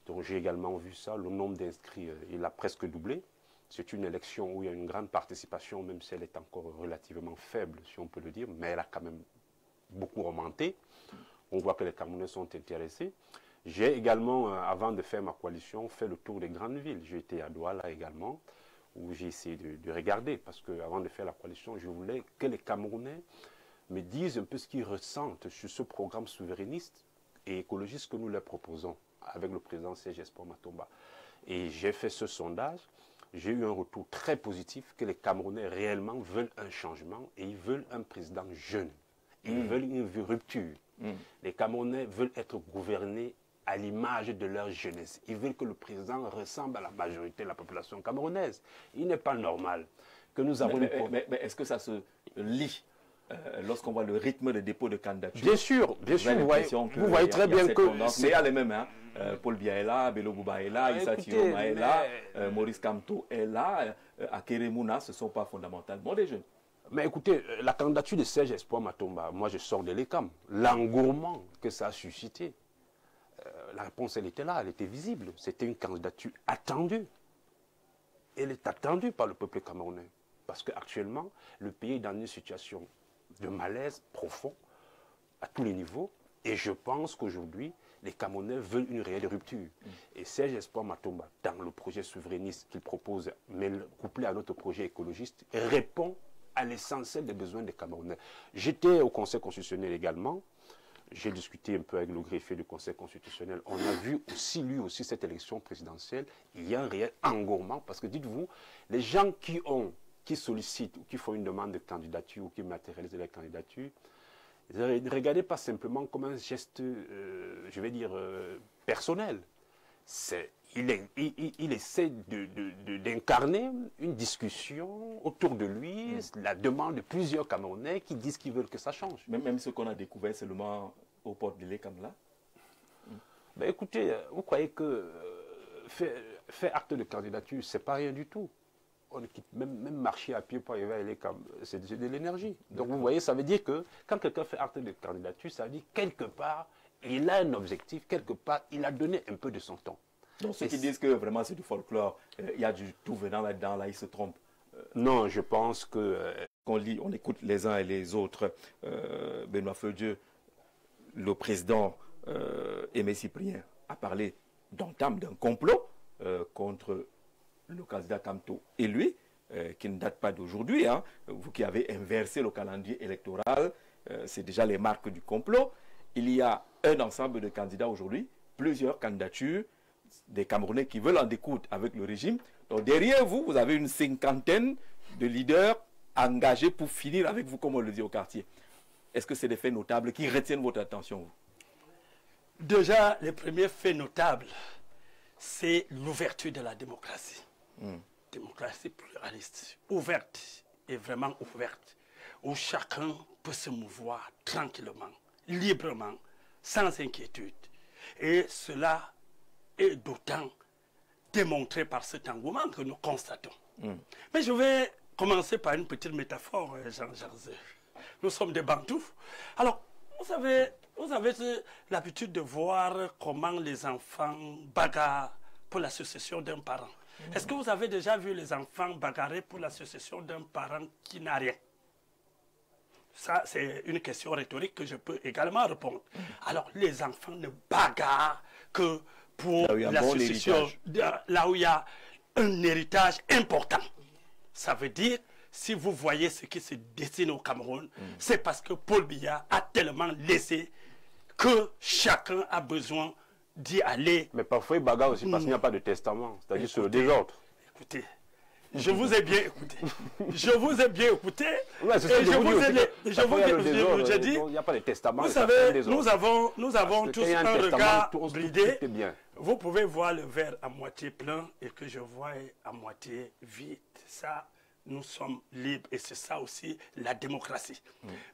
Donc j'ai également vu ça. Le nombre d'inscrits, il a presque doublé. C'est une élection où il y a une grande participation, même si elle est encore relativement faible, si on peut le dire, mais elle a quand même beaucoup augmenté. On voit que les Camerounais sont intéressés. J'ai également, avant de faire ma coalition, fait le tour des grandes villes. J'ai été à Douala également, où j'ai essayé de regarder, parce qu'avant de faire la coalition, je voulais que les Camerounais me disent un peu ce qu'ils ressentent sur ce programme souverainiste et écologiste que nous leur proposons avec le président Serge Espoir Matomba. Et j'ai fait ce sondage. J'ai eu un retour très positif que les Camerounais réellement veulent un changement et ils veulent un président jeune. Ils veulent une rupture. Les Camerounais veulent être gouvernés à l'image de leur jeunesse. Ils veulent que le président ressemble à la majorité de la population camerounaise. Il n'est pas normal que nous avons... Mais est-ce que ça se lit lorsqu'on voit le rythme de dépôt de candidature? Bien sûr, vous voyez très bien que... Mais il y a les mêmes, hein. Paul Biya est là, Bello Bouba est là, Issa Tiroma est là, Maurice Kamto est là, Akere Mouna, ce ne sont pas fondamentalement des jeunes. Mais écoutez, la candidature de Serge Espoir Matomba, moi je sors de l'ECAM, l'engouement que ça a suscité, la réponse elle était là, elle était visible, c'était une candidature attendue. Elle est attendue par le peuple camerounais, parce qu'actuellement, le pays est dans une situation de malaise profond, à tous les niveaux, et je pense qu'aujourd'hui, les Camerounais veulent une réelle rupture. Et Serge Espoir Matomba, dans le projet souverainiste qu'il propose, mais couplé à notre projet écologiste, répond à l'essentiel des besoins des Camerounais. J'étais au Conseil constitutionnel également. J'ai discuté un peu avec le greffier du Conseil constitutionnel. On a vu aussi, lui aussi, cette élection présidentielle. Il y a un réel engouement parce que, dites-vous, les gens qui sollicitent ou qui font une demande de candidature ou qui matérialisent la candidature, ne regardez pas simplement comme un geste, je vais dire, personnel. Il essaie d'incarner une discussion autour de lui, la demande de plusieurs Camerounais qui disent qu'ils veulent que ça change. Même ce qu'on a découvert seulement aux portes de l'ECAM là. Ben écoutez, vous croyez que faire acte de candidature, c'est pas rien du tout. On quitte même marcher à pied pour arriver à l'ECAM, c'est de l'énergie. Donc vous voyez, ça veut dire que quand quelqu'un fait acte de candidature, ça veut dire quelque part, il a un objectif, quelque part, il a donné un peu de son temps. Donc ceux qui disent que vraiment c'est du folklore, il y a du tout venant là-dedans, là ils se trompent. Non, je pense que... on écoute les uns et les autres. Benoît Feu-Dieu, le président Aimé Cyprien a parlé d'entame d'un complot contre le candidat Kamto et lui, qui ne date pas d'aujourd'hui. Hein. Vous qui avez inversé le calendrier électoral, c'est déjà les marques du complot. Il y a un ensemble de candidats aujourd'hui, plusieurs candidatures, des Camerounais qui veulent en découdre avec le régime. Donc derrière vous, vous avez une cinquantaine de leaders engagés pour finir avec vous, comme on le dit au quartier. Est-ce que c'est des faits notables qui retiennent votre attention, vous? Déjà, les premiers faits notables, c'est l'ouverture de la démocratie. Démocratie pluraliste, ouverte et vraiment ouverte, où chacun peut se mouvoir tranquillement, librement, sans inquiétude. Et cela est d'autant démontré par cet engouement que nous constatons. Mais je vais commencer par une petite métaphore, Jean Jarzé. Nous sommes des Bantous. Alors, vous avez l'habitude de voir comment les enfants bagarrent pour la succession d'un parent. Est-ce que vous avez déjà vu les enfants bagarrer pour la succession d'un parent qui n'a rien? Ça, c'est une question rhétorique que je peux également répondre. Alors, les enfants ne bagarrent que pour la succession, là où il y a un héritage important. Ça veut dire, si vous voyez ce qui se dessine au Cameroun, c'est parce que Paul Biya a tellement laissé que chacun a besoin d'y aller. Mais parfois il bagarre aussi parce qu'il n'y a pas de testament, c'est-à-dire sur le désordre. Écoutez, je vous ai bien écouté. Je vous ai bien écouté. Ouais, c'est ce que je vous dis. Il n'y a pas de testament. Vous savez, nous avons tous un regard bridé. Vous pouvez voir le verre à moitié plein et que je vois à moitié vide. Ça, nous sommes libres et c'est ça aussi la démocratie.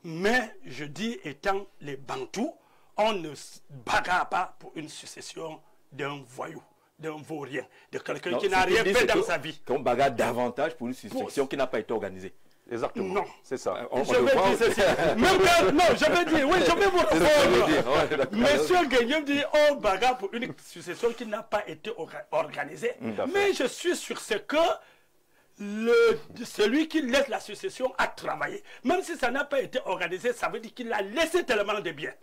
Mais je dis, étant les Bantous, on ne bagarre pas pour une succession d'un voyou, d'un vaurien, de quelqu'un qui n'a rien fait dans sa vie. Qu'on bagarre davantage pour une succession qui n'a pas été organisée. Exactement. Non. C'est ça. Je vais dire ceci. Même quand, non, je vais dire, oui, je vais vous répondre. Monsieur Guénion dit, on bagarre pour une succession qui n'a pas été organisée. Mais je suis sur ce que celui qui laisse la succession a travaillé. Même si ça n'a pas été organisé, ça veut dire qu'il a laissé tellement de biens.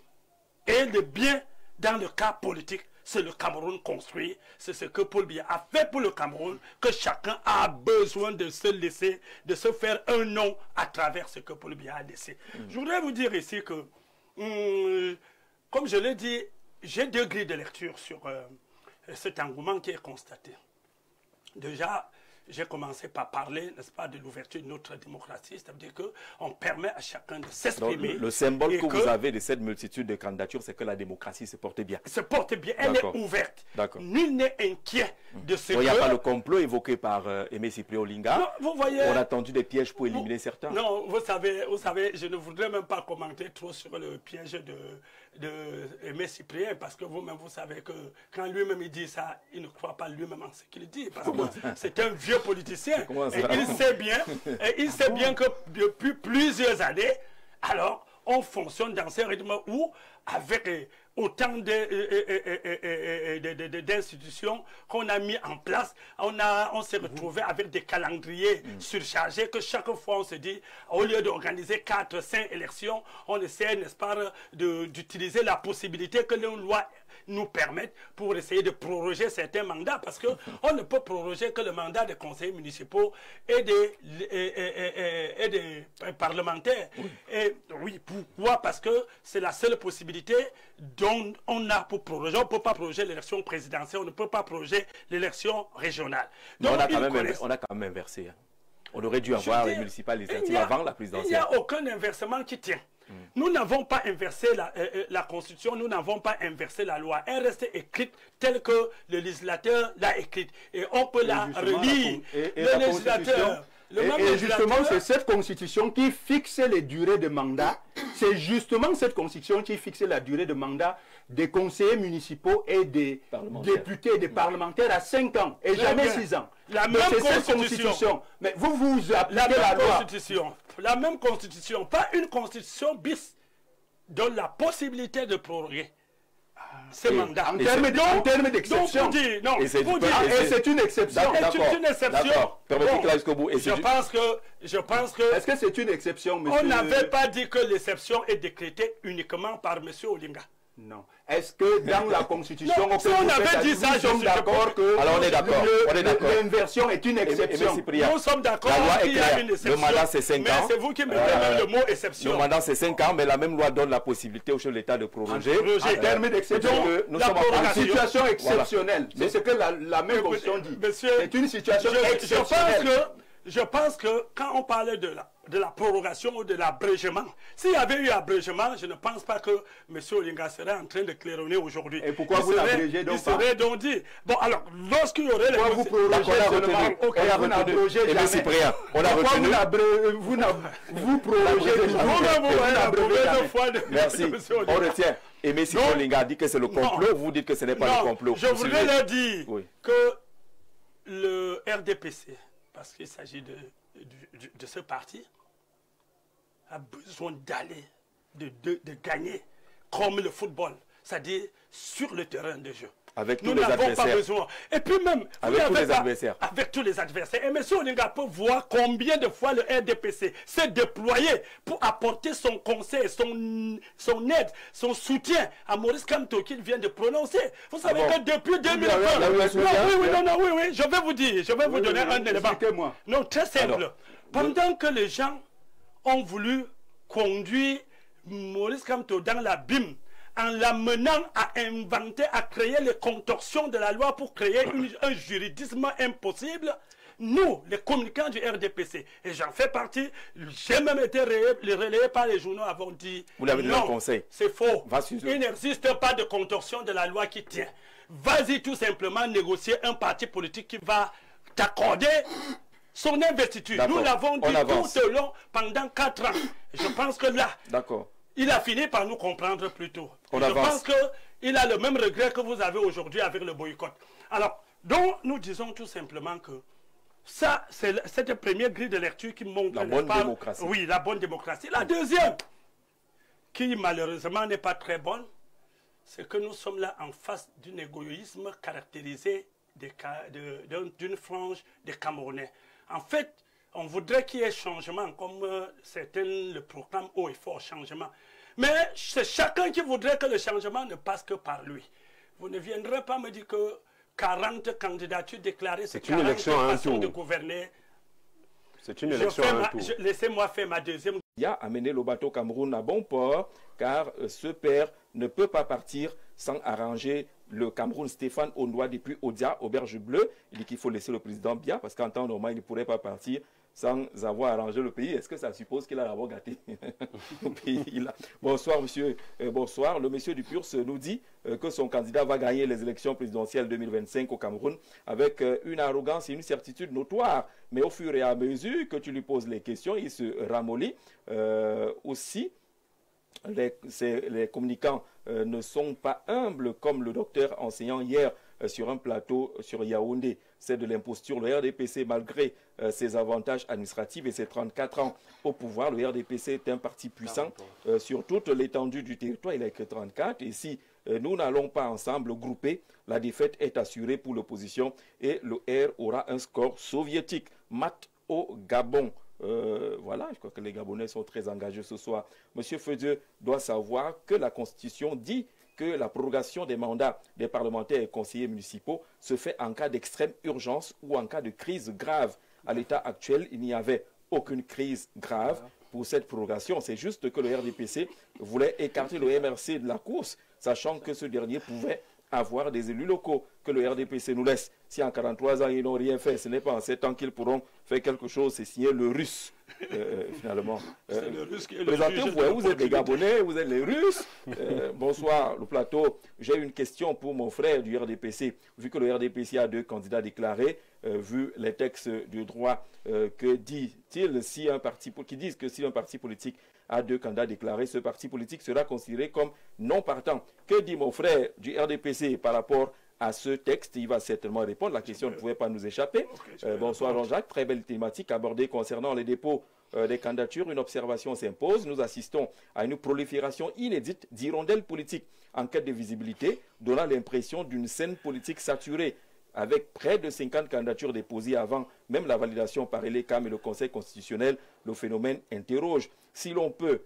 Et le bien, dans le cas politique, c'est le Cameroun construit. C'est ce que Paul Biya a fait pour le Cameroun, que chacun a besoin de se laisser, de se faire un nom à travers ce que Paul Biya a laissé. Je voudrais vous dire ici que, comme je l'ai dit, j'ai deux grilles de lecture sur cet engouement qui est constaté. Déjà, j'ai commencé par parler, n'est-ce pas, de l'ouverture de notre démocratie, c'est-à-dire qu'on permet à chacun de s'exprimer. Le symbole que vous avez de cette multitude de candidatures, c'est que la démocratie se porte bien. Se porte bien, elle est ouverte. Nul n'est inquiet de ce que... Il n'y a pas le complot évoqué par Aimé Cyprien Olinga. Non, vous voyez... On a tendu des pièges pour éliminer certains. Non, vous savez, je ne voudrais même pas commenter trop sur le piège de Aimé Cyprien, parce que vous-même, vous savez que quand lui-même il dit ça, il ne croit pas lui-même en ce qu'il dit, parce que c'est un vieux politicien. Et il sait bien que depuis plusieurs années, alors, on fonctionne dans ces rythmes où, avec autant d'institutions qu'on a mis en place, on s'est retrouvé avec des calendriers surchargés, que chaque fois on se dit, au lieu d'organiser 4-5 élections, on essaie, n'est-ce pas, d'utiliser la possibilité que les lois nous permettent pour essayer de proroger certains mandats, parce qu'on ne peut proroger que le mandat des conseillers municipaux et des parlementaires. Et oui, pourquoi? Parce que c'est la seule possibilité dont on a pour proroger. On ne peut pas proroger l'élection présidentielle, on ne peut pas proroger l'élection régionale. Donc, on a quand même inversé. Hein. On aurait dû avoir les municipales législatives avant la présidentielle. Il n'y a aucun inversement qui tient. Nous n'avons pas inversé la Constitution, nous n'avons pas inversé la loi. Elle reste écrite telle que le législateur l'a écrite. Et on peut la relire. Le législateur... Et justement, c'est cette constitution qui fixe les durées de mandat. C'est justement cette constitution qui fixe la durée de mandat des conseillers municipaux et des députés et des parlementaires à 5 ans et jamais 6 ans. La même constitution. Mais vous appliquez la loi. La même constitution, pas une constitution bis, donne la possibilité de proroguer ces mandats. En termes d'exception. Et c'est une exception. C'est une exception. Je pense que... Est-ce que c'est une exception, monsieur? On n'avait pas dit que l'exception est décrétée uniquement par M. Olinga. Non. Est-ce que dans la Constitution, on avait dit ça, nous sommes d'accord que l'inversion est une exception? Nous sommes d'accord qu'il y a une exception. Le mandat, c'est 5 ans. Mais c'est vous qui mettez même le mot exception. Le mandat, c'est 5 ans, mais la même loi donne la possibilité au chef de l'État de proroger. En termes d'exception, nous sommes en situation exceptionnelle. C'est ce que la même Constitution dit. C'est une situation exceptionnelle. Je pense que quand on parlait de la prorogation ou de l'abrégement, s'il y avait eu abrégement, je ne pense pas que M. Olinga serait en train de claironner aujourd'hui. Et pourquoi vous l'abrégez donc pas? Il serait donc dit. Bon, alors, lorsqu'il y aurait... Pourquoi vous prorogez seulement? On a abrogé jamais. Cyprien, on a retenu. Vous prorogez Merci. On retient. Aimé Cyprien Olinga a dit que c'est le complot. Vous dites que ce n'est pas le complot. Je voudrais leur dire que le RDPC, parce qu'il s'agit de ce parti, a besoin d'aller, de gagner comme le football, c'est-à-dire sur le terrain de jeu. Avec tous les adversaires. Nous n'avons pas besoin. Et puis même, avec tous les adversaires. Avec tous les adversaires. Et M. Olinga peut voir combien de fois le RDPC s'est déployé pour apporter son conseil, son aide, son soutien à Maurice Kamto qu'il vient de prononcer. Vous savez que depuis 2020... Oui, je vais vous dire, je vais vous donner un élément. Non, très simple. Alors, pendant que les gens ont voulu conduire Maurice Kamto dans l'abîme, en l'amenant à inventer, à créer les contorsions de la loi pour créer un juridisme impossible, nous, les communicants du RDPC, et j'en fais partie, j'ai même été relayé par les journaux, avons dit non, c'est faux. Il n'existe pas de contorsion de la loi qui tient. Vas-y tout simplement négocier un parti politique qui va t'accorder son investiture. Nous l'avons dit tout au long, pendant 4 ans. Je pense que là... Il a fini par nous comprendre plus tôt. Je pense qu'il a le même regret que vous avez aujourd'hui avec le boycott. Alors, donc, nous disons tout simplement que Ça, c'est cette première grille de lecture qui montre la bonne démocratie. Oui, la bonne démocratie. La deuxième, qui malheureusement n'est pas très bonne, c'est que nous sommes là en face d'un égoïsme caractérisé d'une frange des Camerounais. En fait, on voudrait qu'il y ait changement, comme certains le proclament haut et fort, changement. Mais c'est chacun qui voudrait que le changement ne passe que par lui. Vous ne viendrez pas me dire que 40 candidatures déclarées, c'est une élection à un tour de gouverner. C'est une élection à un tour. Laissez-moi faire ma deuxième. Il a amené le bateau Cameroun à bon port, car ce père ne peut pas partir sans arranger le Cameroun. Stéphane Ondoa depuis Odia, Auberge Bleue, il dit qu'il faut laisser le président Biya, parce qu'en temps normal, il ne pourrait pas partir sans avoir arrangé le pays. Est-ce que ça suppose qu'il a d'abord gâté le pays là? Bonsoir, monsieur. Bonsoir. Le monsieur du PURS nous dit que son candidat va gagner les élections présidentielles 2025 au Cameroun avec une arrogance et une certitude notoire. Mais au fur et à mesure que tu lui poses les questions, il se ramollit. Aussi, les communicants ne sont pas humbles comme le docteur enseignant hier sur un plateau sur Yaoundé. C'est de l'imposture. Le RDPC, malgré ses avantages administratifs et ses 34 ans au pouvoir, le RDPC est un parti puissant sur toute l'étendue du territoire. Il n'est que 34. Et si nous n'allons pas ensemble grouper, la défaite est assurée pour l'opposition et le R aura un score soviétique. Mat au Gabon. Voilà, je crois que les Gabonais sont très engagés ce soir. Monsieur Feudieu doit savoir que la Constitution dit que la prorogation des mandats des parlementaires et conseillers municipaux se fait en cas d'extrême urgence ou en cas de crise grave. À l'état actuel, il n'y avait aucune crise grave pour cette prorogation. C'est juste que le RDPC voulait écarter le MRC de la course, sachant que ce dernier pouvait avoir des élus locaux que le RDPC nous laisse. Si en 43 ans, ils n'ont rien fait, ce n'est pas en 7 ans qu'ils pourront faire quelque chose. C'est signé le Russe, finalement. C'est le Russe qui est le présentez-vous, vous êtes les Gabonais, vous êtes les Russes. Bonsoir, le plateau. J'ai une question pour mon frère du RDPC. Vu que le RDPC a 2 candidats déclarés, vu les textes du droit, que dit-il si un parti, qui disent que si un parti politique a 2 candidats déclarés, ce parti politique sera considéré comme non partant. Que dit mon frère du RDPC par rapport à ce texte? Il va certainement répondre. La question ne pouvait pas nous échapper. Bonsoir Jean-Jacques. Très belle thématique abordée concernant les dépôts des candidatures. Une observation s'impose. Nous assistons à une prolifération inédite d'hirondelles politiques en quête de visibilité, donnant l'impression d'une scène politique saturée. Avec près de 50 candidatures déposées avant même la validation par l'ECAM et le Conseil constitutionnel, le phénomène interroge. Si l'on peut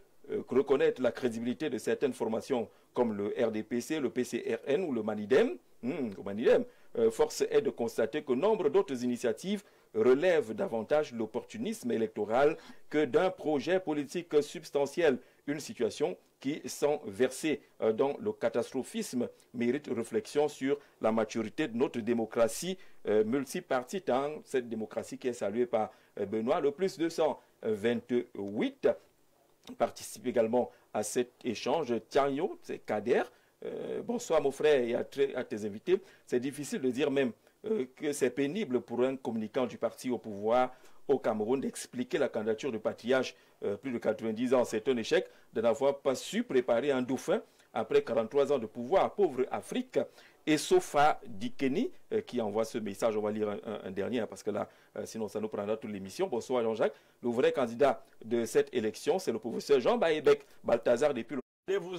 reconnaître la crédibilité de certaines formations comme le RDPC, le PCRN ou le Manidem, force est de constater que nombre d'autres initiatives relèvent davantage l'opportunisme électoral que d'un projet politique substantiel. Une situation qui, sans verser dans le catastrophisme, mérite réflexion sur la maturité de notre démocratie multipartite. Cette démocratie qui est saluée par Benoît, le plus 228 participe également à cet échange. Tianyo, c'est Kader. Bonsoir mon frère et à tes invités. C'est difficile de dire même que c'est pénible pour un communicant du parti au pouvoir au Cameroun d'expliquer la candidature de Patriarche plus de 90 ans. C'est un échec de n'avoir pas su préparer un dauphin après 43 ans de pouvoir. Pauvre Afrique. Et Sofa Dikeni qui envoie ce message, on va lire un dernier parce que là, sinon ça nous prendra toute l'émission. Bonsoir Jean-Jacques. Le vrai candidat de cette élection, c'est le professeur Jean Baébek Balthazar depuis le... Vous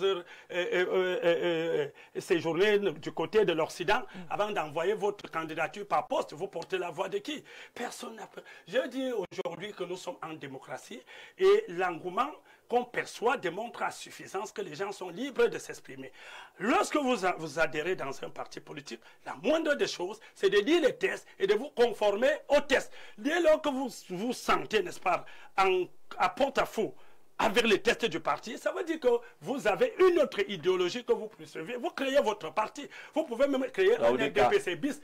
séjourner du côté de l'Occident avant d'envoyer votre candidature par poste. Vous portez la voix de qui? Personne n'a peur. Je dis aujourd'hui que nous sommes en démocratie et l'engouement qu'on perçoit démontre à suffisance que les gens sont libres de s'exprimer. Lorsque vous adhérez dans un parti politique, la moindre des choses, c'est de lire les tests et de vous conformer aux tests. Dès lors que vous vous sentez, n'est-ce pas, à porte-à-faux avec les tests du parti, ça veut dire que vous avez une autre idéologie que vous poursuivez. Vous créez votre parti. Vous pouvez même créer un RDPC bis.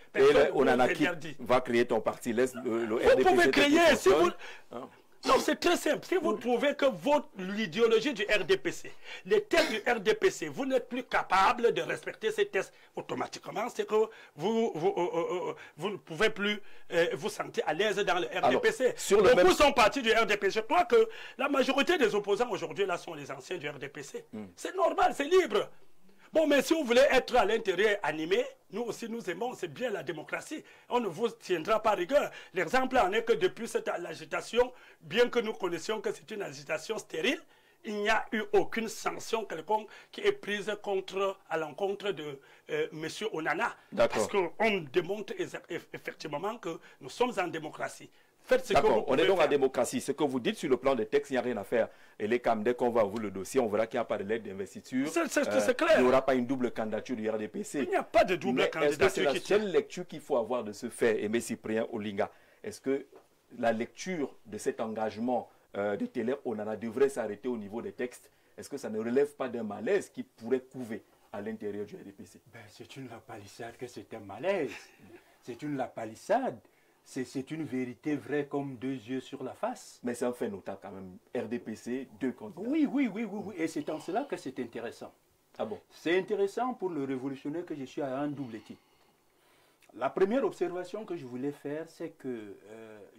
Onanaki va créer ton parti. Laisse le RDPC. Vous pouvez créer, si vous... Non, c'est très simple. Si vous trouvez que l'idéologie du RDPC, les tests du RDPC, vous n'êtes plus capable de respecter ces tests automatiquement, c'est que vous ne pouvez plus vous sentir à l'aise dans le RDPC. Alors, beaucoup sont partis du RDPC. Je crois que la majorité des opposants aujourd'hui là sont les anciens du RDPC. C'est normal, c'est libre. Bon, mais si vous voulez être à l'intérieur animé, nous aussi nous aimons, c'est bien la démocratie. On ne vous tiendra pas rigueur. L'exemple en est que depuis cette agitation, bien que nous connaissions que c'est une agitation stérile, il n'y a eu aucune sanction quelconque qui est prise à l'encontre de M. Onana. Parce qu'on démontre effectivement que nous sommes en démocratie. D'accord, on est donc en démocratie. Ce que vous dites sur le plan des textes, il n'y a rien à faire. Et les CAM, dès qu'on va ouvrir le dossier, on verra qu'il n'y a pas de lettre d'investiture. C'est clair. Il n'y aura pas une double candidature du RDPC. Il n'y a pas de double candidature. Est-ce que c'est la seule lecture qu'il faut avoir de ce fait, Aimé Cyprien Olinga? Est-ce que la lecture de cet engagement de Teller Onana devrait s'arrêter au niveau des textes? Est-ce que ça ne relève pas d'un malaise qui pourrait couver à l'intérieur du RDPC? C'est une lapalissade que c'est un malaise. C'est une lapalissade. C'est une vérité vraie comme deux yeux sur la face. Mais c'est un fait notable quand même. RDPC, 2 candidats. Oui. Et c'est en cela que c'est intéressant. Ah bon? C'est intéressant pour le révolutionnaire que je suis à un double titre. La première observation que je voulais faire, c'est que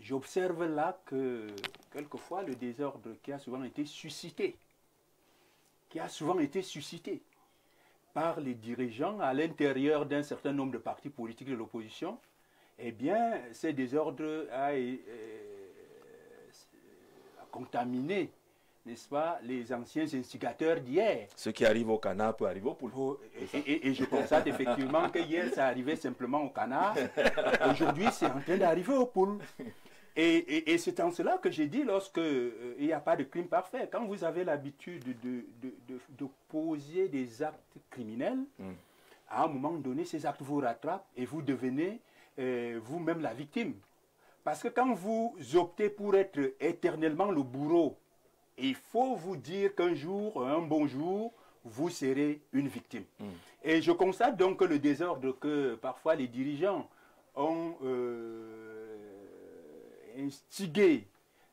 j'observe là que quelquefois le désordre qui a souvent été suscité par les dirigeants à l'intérieur d'un certain nombre de partis politiques de l'opposition, eh bien, ces désordres a contaminé, n'est-ce pas, les anciens instigateurs d'hier. Ce qui arrive au canard peut arriver au poule. Et je constate effectivement que hier, ça arrivait simplement au canard. Aujourd'hui, c'est en train d'arriver au poule. Et c'est en cela que j'ai dit, lorsqu'il n'y a pas de crime parfait, quand vous avez l'habitude de poser des actes criminels, à un moment donné, ces actes vous rattrapent et vous devenez vous-même la victime. Parce que quand vous optez pour être éternellement le bourreau, il faut vous dire qu'un jour, un bon jour, vous serez une victime. Et je constate donc que le désordre que parfois les dirigeants ont instigé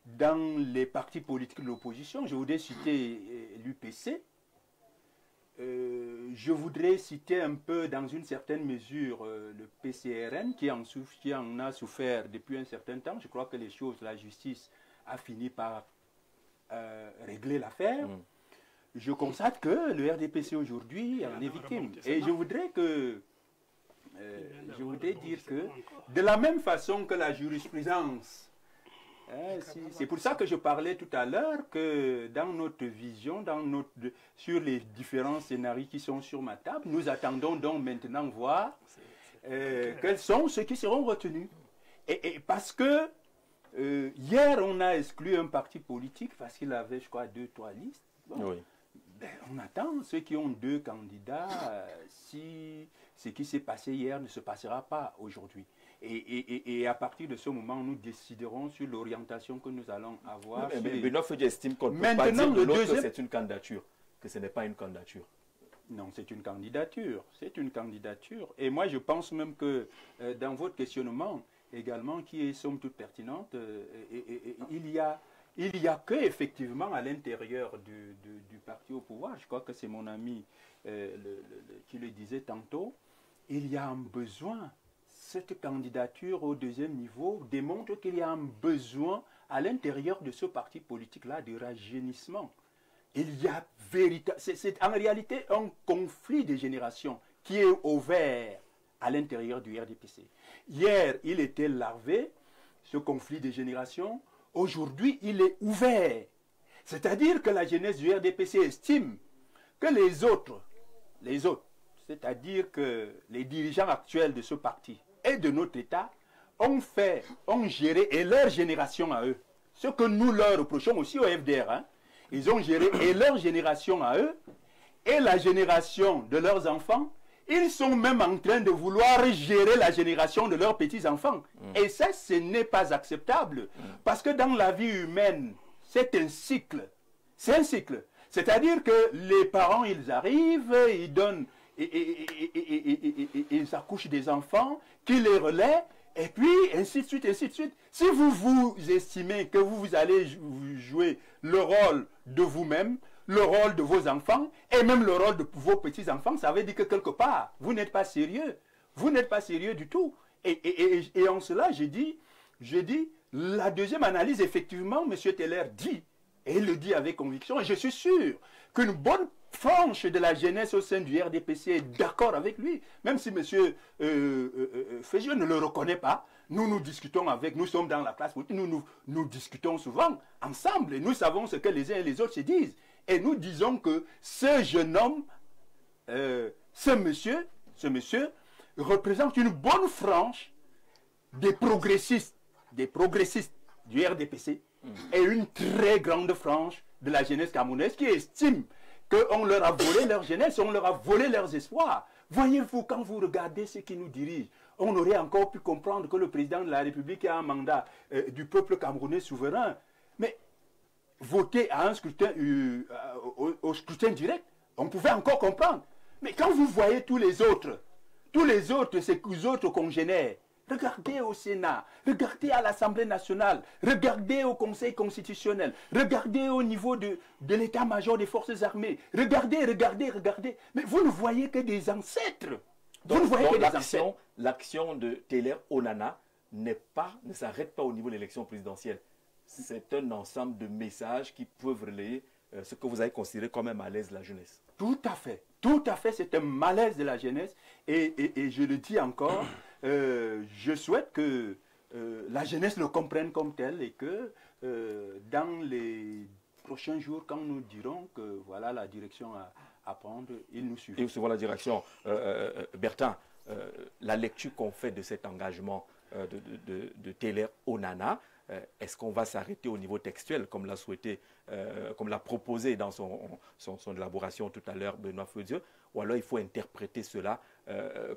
dans les partis politiques de l'opposition, je voudrais citer l'UPC, je voudrais citer un peu, dans une certaine mesure, le PCRN qui en a souffert depuis un certain temps. Je crois que les choses, la justice a fini par régler l'affaire. Je constate que le RDPC aujourd'hui en est victime. Et je voudrais dire que, de la même façon que la jurisprudence, c'est pour ça que je parlais tout à l'heure que dans notre vision, sur les différents scénarios qui sont sur ma table, nous attendons donc maintenant voir quels sont ceux qui seront retenus. Et parce que hier, on a exclu un parti politique parce qu'il avait, je crois, 2-3 listes. Bon, on attend ceux qui ont 2 candidats, si ce qui s'est passé hier ne se passera pas aujourd'hui. Et à partir de ce moment, nous déciderons sur l'orientation que nous allons avoir. Mais Benoît Fedje estime qu'on ne peut pas dire de l'autre que c'est une candidature, que ce n'est pas une candidature. Non, c'est une candidature. C'est une candidature. Et moi, je pense même que dans votre questionnement également, qui est somme toute pertinente, il y a que effectivement à l'intérieur du parti au pouvoir, je crois que c'est mon ami qui le disait tantôt, il y a un besoin. Cette candidature au 2e niveau démontre qu'il y a un besoin à l'intérieur de ce parti politique-là de rajeunissement. Il y a c'est en réalité un conflit de générations qui est ouvert à l'intérieur du RDPC. Hier, il était larvé, ce conflit de générations. Aujourd'hui, il est ouvert. C'est-à-dire que la jeunesse du RDPC estime que les autres, c'est-à-dire que les dirigeants actuels de ce parti et de notre État ont géré, et leur génération à eux, ce que nous leur reprochons aussi au FDR, ils ont géré, et leur génération à eux, et la génération de leurs enfants, ils sont même en train de vouloir gérer la génération de leurs petits-enfants. Et ça, ce n'est pas acceptable, parce que dans la vie humaine, c'est un cycle. C'est un cycle. C'est-à-dire que les parents, ils arrivent, ils donnent, ils accouchent des enfants, qui les relaient, et puis ainsi de suite, ainsi de suite. Si vous estimez que vous allez jouer le rôle de vous-même, le rôle de vos enfants, et même le rôle de vos petits-enfants, ça veut dire que quelque part, vous n'êtes pas sérieux. Vous n'êtes pas sérieux du tout. Et en cela, je dis, la deuxième analyse, effectivement, M. Teller dit, et il le dit avec conviction, et je suis sûr qu'une bonne franche de la jeunesse au sein du RDPC est d'accord avec lui. Même si M. Féjeux ne le reconnaît pas, nous discutons avec, nous sommes dans la classe politique, nous discutons souvent ensemble et nous savons ce que les uns et les autres se disent. Et nous disons que ce jeune homme, ce monsieur représente une bonne frange des progressistes du RDPC et une très grande frange de la jeunesse camerounaise qui estime qu'on leur a volé leur jeunesse, on leur a volé leurs espoirs. Voyez-vous, quand vous regardez ceux qui nous dirigent, on aurait encore pu comprendre que le président de la République a un mandat du peuple camerounais souverain. Mais voter à un scrutin, au scrutin direct, on pouvait encore comprendre. Mais quand vous voyez tous les autres, ces autres congénères, regardez au Sénat, regardez à l'Assemblée nationale, regardez au Conseil constitutionnel, regardez au niveau de l'état-major des forces armées, regardez. Mais vous ne voyez que des ancêtres. Donc l'action de Taylor Onana ne s'arrête pas au niveau de l'élection présidentielle. C'est un ensemble de messages qui peuvent relayer ce que vous avez considéré comme un malaise de la jeunesse. Tout à fait, c'est un malaise de la jeunesse. Et je le dis encore, je souhaite que la jeunesse le comprenne comme tel et que dans les prochains jours, quand nous dirons que voilà la direction à prendre, il nous suffit. Et vous la direction, Bertin, la lecture qu'on fait de cet engagement de Taylor Onana, est-ce qu'on va s'arrêter au niveau textuel, comme l'a souhaité, comme l'a proposé dans son élaboration tout à l'heure Benoît Feudieu, ou alors il faut interpréter cela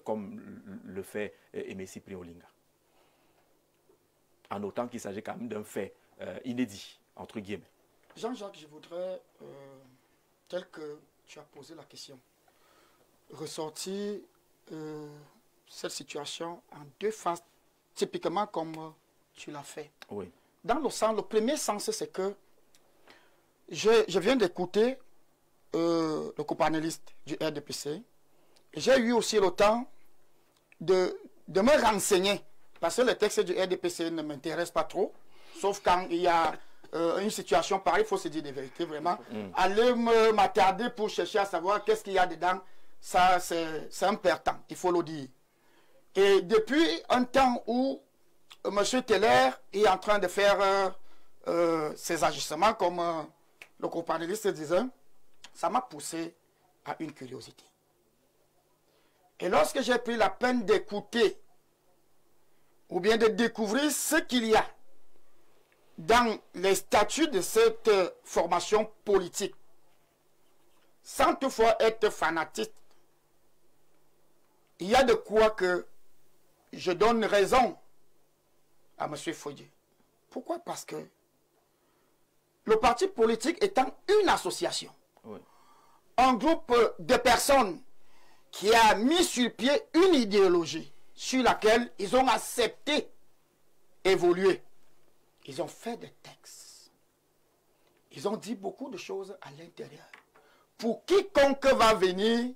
comme le fait Aimé Cyprien Olinga, en autant qu'il s'agit quand même d'un fait inédit, entre guillemets. Jean-Jacques, je voudrais, tel que tu as posé la question, ressortir cette situation en deux phases, typiquement comme tu l'as fait. Oui. Dans le premier sens, c'est que je viens d'écouter le copanéliste du RDPC. J'ai eu aussi le temps de me renseigner, parce que le texte du RDPC ne m'intéresse pas trop, sauf quand il y a une situation pareille, il faut se dire des vérités, vraiment. Aller m'attarder pour chercher à savoir qu'est-ce qu'il y a dedans, ça c'est un perdant, il faut le dire. Et depuis un temps où M. Teller est en train de faire ses ajustements, comme le copanéliste disait, ça m'a poussé à une curiosité. Et lorsque j'ai pris la peine d'écouter ou bien de découvrir ce qu'il y a dans les statuts de cette formation politique, sans toutefois être fanatique, il y a de quoi que je donne raison à M. Feudieu. Pourquoi? Parce que le parti politique étant une association, oui, un groupe de personnes qui a mis sur pied une idéologie sur laquelle ils ont accepté évoluer. Ils ont fait des textes. Ils ont dit beaucoup de choses à l'intérieur. Pour quiconque va venir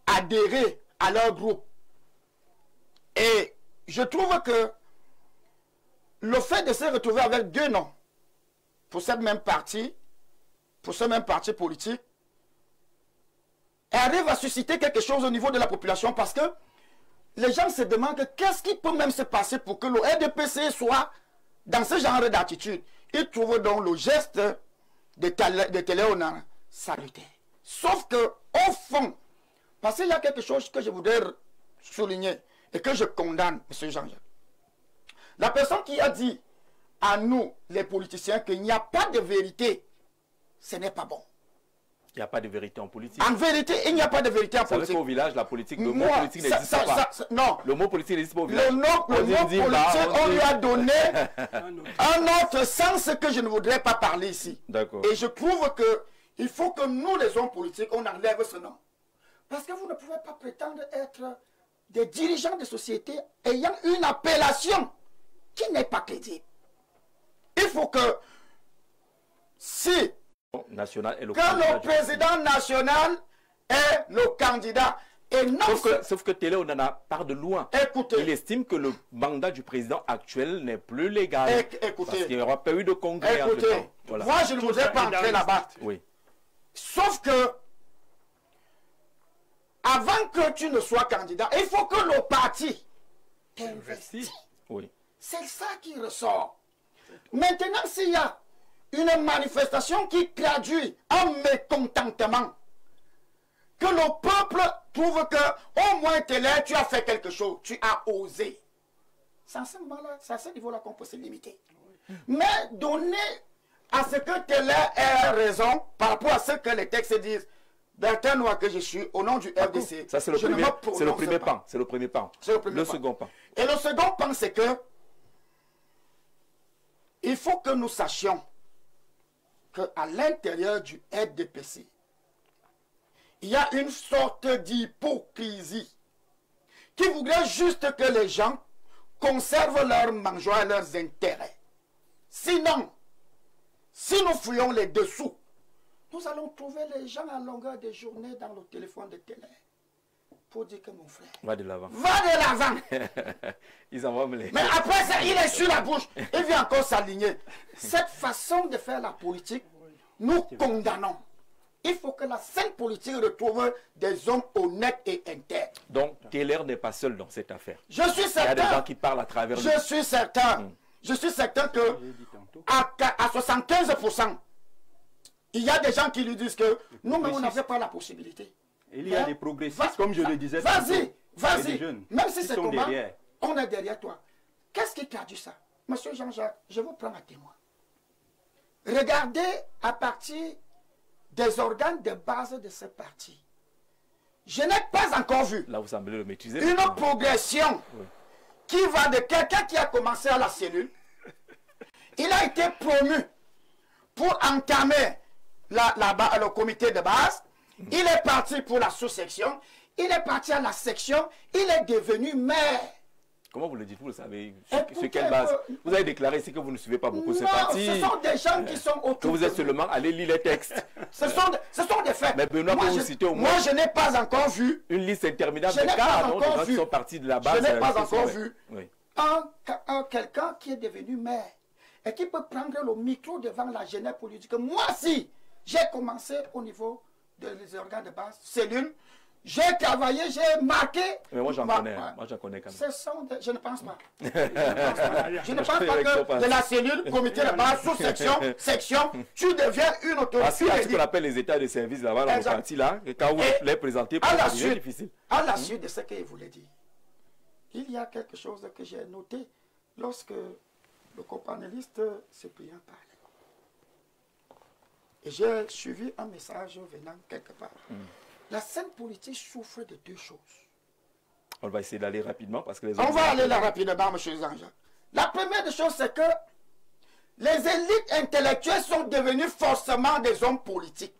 adhérer à leur groupe. Et je trouve que le fait de se retrouver avec deux noms pour cette même partie, pour ce même parti politique, arrive à susciter quelque chose au niveau de la population, parce que les gens se demandent qu'est-ce qui peut même se passer pour que le RDPC soit dans ce genre d'attitude. Ils trouvent donc le geste de Taylor Onana salutaire. Sauf que, au fond, parce qu'il y a quelque chose que je voudrais souligner et que je condamne, M. Jean-Jacques. La personne qui a dit à nous, les politiciens, qu'il n'y a pas de vérité, ce n'est pas bon. Il n'y a pas de vérité en politique. En vérité, il n'y a pas de vérité en politique. Vous savez qu'au village, la politique, le mot politique n'existe pas. Non. Le mot politique n'existe pas au village. Le mot politique, on lui a donné un autre sens que je ne voudrais pas parler ici. D'accord. Et je trouve qu'il faut que nous, les hommes politiques, on enlève ce nom. Parce que vous ne pouvez pas prétendre être des dirigeants de société ayant une appellation qui n'est pas crédible. Il faut que si national est le président national est le candidat. Et non, sauf que Taylor Onana part de loin. Écoutez, il estime que le mandat du président actuel n'est plus légal. Écoutez, parce qu'il n'y aura pas eu de congrès. Écoutez, voilà. Moi je ne voudrais pas entrer là-bas. Oui. Sauf que avant que tu ne sois candidat, il faut que le parti t'investisse. Oui. C'est ça qui ressort. Maintenant, s'il y a une manifestation qui traduit un mécontentement, que le peuple trouve que au moins tu as fait quelque chose, tu as osé. C'est à ce moment-là, c'est à ce niveau-là qu'on peut se limiter. Mais donner à ce que Teller ait raison par rapport à ce que les textes disent, Bertrand Noir que je suis, au nom du RDC, ça c'est le premier pan. C'est le premier pan. C'est le premier pan. Le second pan. Et le second pan, c'est que il faut que nous sachions qu'à l'intérieur du RDPC, il y a une sorte d'hypocrisie qui voudrait juste que les gens conservent leur mangeoire et leurs intérêts. Sinon, si nous fouillons les dessous, nous allons trouver les gens à longueur de journée dans le téléphone de télé pour dire que mon frère, va de l'avant. Va de l'avant. Ils envoient les... Mais après ça, il est sur la bouche. Il vient encore s'aligner. Cette façon de faire la politique, nous condamnons. Il faut que la scène politique retrouve des hommes honnêtes et intègres. Donc, Teller n'est pas seul dans cette affaire. Je suis certain. Il y a des gens qui parlent à travers lui. Je suis certain. Je suis certain que à 75%, il y a des gens qui lui disent que nous-mêmes, on n'avait pas la possibilité. Il y a des progressistes, comme je le disais. Vas-y. Même si c'est comment, derrière. On est derrière toi. Qu'est-ce qui traduit ça? Monsieur Jean-Jacques, je vous prends à témoin. Regardez à partir des organes de base de ce parti. Je n'ai pas encore vu là, vous semblez le maîtriser, une progression qui va de quelqu'un qui a commencé à la cellule. Il a été promu pour entamer le comité de base. Il est parti pour la sous-section. Il est parti à la section. Il est devenu maire. Comment vous le dites? Vous le savez sur quelle base? Vous avez déclaré ici que vous ne suivez pas beaucoup ce parti. Ce sont des gens qui sont autour. Que vous êtes seulement allé lire les textes. Ce sont des faits. Mais Benoît, peut vous citer au moins. Moi, je n'ai pas encore vu une liste interminable de cas de gens qui sont partis de la base. Je n'ai pas encore vu quelqu'un qui est devenu maire et qui peut prendre le micro devant la jeunesse politique. Moi, si j'ai commencé au niveau des organes de base, cellules, j'ai travaillé, j'ai marqué. Mais moi j'en connais, moi j'en connais quand même. Je ne pense pas. Je ne pense pas que de la cellule, comité de base, sous-section, section, tu deviens une autorité. Parce qu'il y a ce qu'on appelle les états de service là-bas dans le parti là, et quand vous les présentez, c'est difficile. À la suite de ce qu'il voulait dire, il y a quelque chose que j'ai noté lorsque le copanéliste Cyprien parlait. Et j'ai suivi un message venant quelque part. La scène politique souffre de deux choses. On va essayer d'aller rapidement parce que on va aller là rapidement, M. Jean-Jacques. La première des choses, c'est que les élites intellectuelles sont devenues forcément des hommes politiques.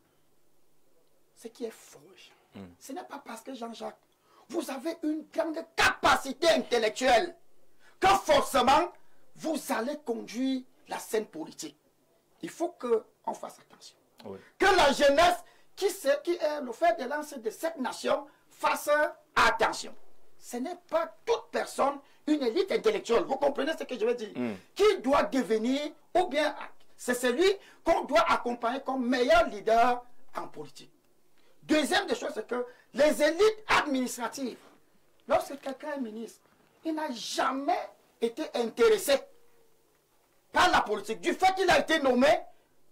Ce qui est faux. Ce n'est pas parce que Jean-Jacques, vous avez une grande capacité intellectuelle que forcément vous allez conduire la scène politique. Il faut qu'on fasse attention. Oui. Que la jeunesse qui est le fer de lance de cette nation fasse attention. Ce n'est pas toute personne une élite intellectuelle. Vous comprenez ce que je veux dire? Qui doit devenir, ou bien c'est celui qu'on doit accompagner comme meilleur leader en politique. Deuxième des choses, c'est que les élites administratives, lorsque quelqu'un est ministre, il n'a jamais été intéressé par la politique. Du fait qu'il a été nommé,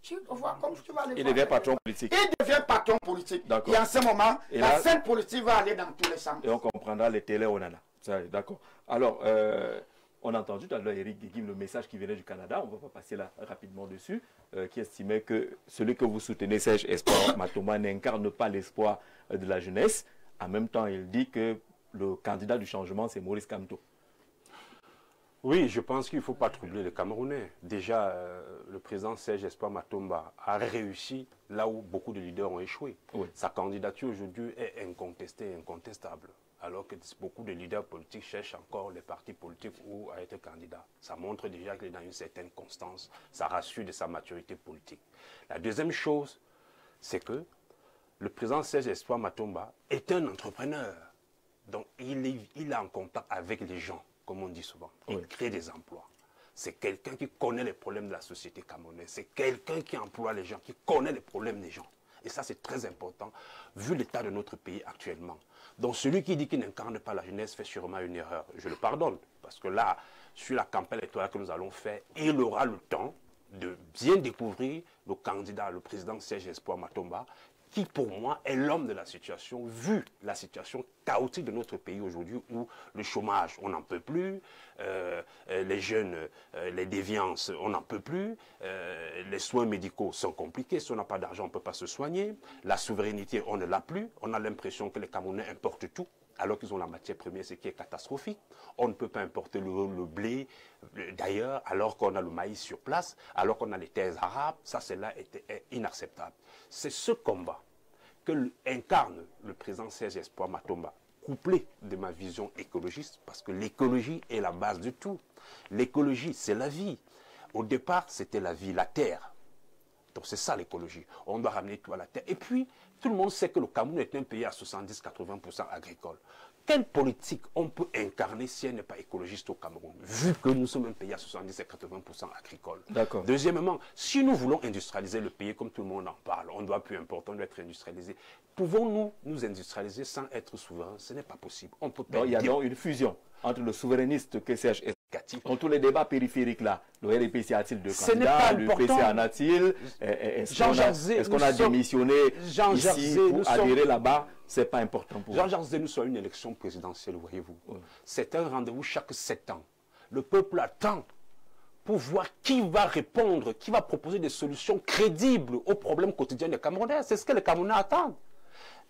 tu vois, comme tu vas aller il devient patron politique. Il devient patron politique. Et en ce moment, la scène politique va aller dans tous les sens. Et on comprendra les télé Onana. D'accord. Alors, on a entendu tout à l'heure Eric Guiguim, le message qui venait du Canada, on ne va pas passer là rapidement dessus, qui estimait que celui que vous soutenez, Serge Espoir Matoma, n'incarne pas l'espoir de la jeunesse. En même temps, il dit que le candidat du changement, c'est Maurice Kamto. Oui, je pense qu'il ne faut pas troubler les Camerounais. Déjà, le président Serge Espoir Matomba a réussi là où beaucoup de leaders ont échoué. Oui. Sa candidature aujourd'hui est incontestée et incontestable. Alors que beaucoup de leaders politiques cherchent encore les partis politiques où à être candidat. Ça montre déjà qu'il est dans une certaine constance. Ça rassure de sa maturité politique. La deuxième chose, c'est que le président Serge Espoir Matomba est un entrepreneur. Donc, il est en contact avec les gens, comme on dit souvent. Il crée des emplois. C'est quelqu'un qui connaît les problèmes de la société camerounaise. C'est quelqu'un qui emploie les gens, qui connaît les problèmes des gens. Et ça, c'est très important, vu l'état de notre pays actuellement. Donc celui qui dit qu'il n'incarne pas la jeunesse fait sûrement une erreur. Je le pardonne, parce que là, sur la campagne électorale que nous allons faire, il aura le temps de bien découvrir le candidat, le président Serge Espoir Matomba, qui pour moi est l'homme de la situation, vu la situation chaotique de notre pays aujourd'hui où le chômage, on n'en peut plus, les jeunes, les déviances, on n'en peut plus, les soins médicaux sont compliqués, si on n'a pas d'argent, on ne peut pas se soigner, la souveraineté, on ne l'a plus, on a l'impression que les Camerounais importent tout, alors qu'ils ont la matière première, ce qui est catastrophique. On ne peut pas importer le blé d'ailleurs, alors qu'on a le maïs sur place, alors qu'on a les terres arabes. Ça, cela est inacceptable. C'est ce combat que incarne le président Serge Espoir Matomba, couplé de ma vision écologiste, parce que l'écologie est la base de tout. L'écologie, c'est la vie. Au départ, c'était la vie, la terre. Donc c'est ça l'écologie. On doit ramener tout à la terre. Et puis, tout le monde sait que le Cameroun est un pays à 70-80% agricole. Quelle politique on peut incarner si elle n'est pas écologiste au Cameroun, vu que nous sommes un pays à 70 et 80% agricole? D'accord. Deuxièmement, si nous voulons industrialiser le pays, comme tout le monde en parle, on doit plus importer, on doit être industrialisé. Pouvons-nous nous industrialiser sans être souverains? Ce n'est pas possible. On peut Il y a donc une fusion entre le souverainiste que Serge Espoir. Dans tous les débats périphériques là, le RDPC a-t-il deux candidats, le PC en a-t-il? Est-ce qu'on a démissionné ici pour adhérer là-bas? C'est pas important pour Jean-Jacques Zé, nous sommes une élection présidentielle, voyez-vous. Oui. C'est un rendez-vous chaque 7 ans. Le peuple attend pour voir qui va répondre, qui va proposer des solutions crédibles aux problèmes quotidiens des Camerounais. C'est ce que les Camerounais attendent.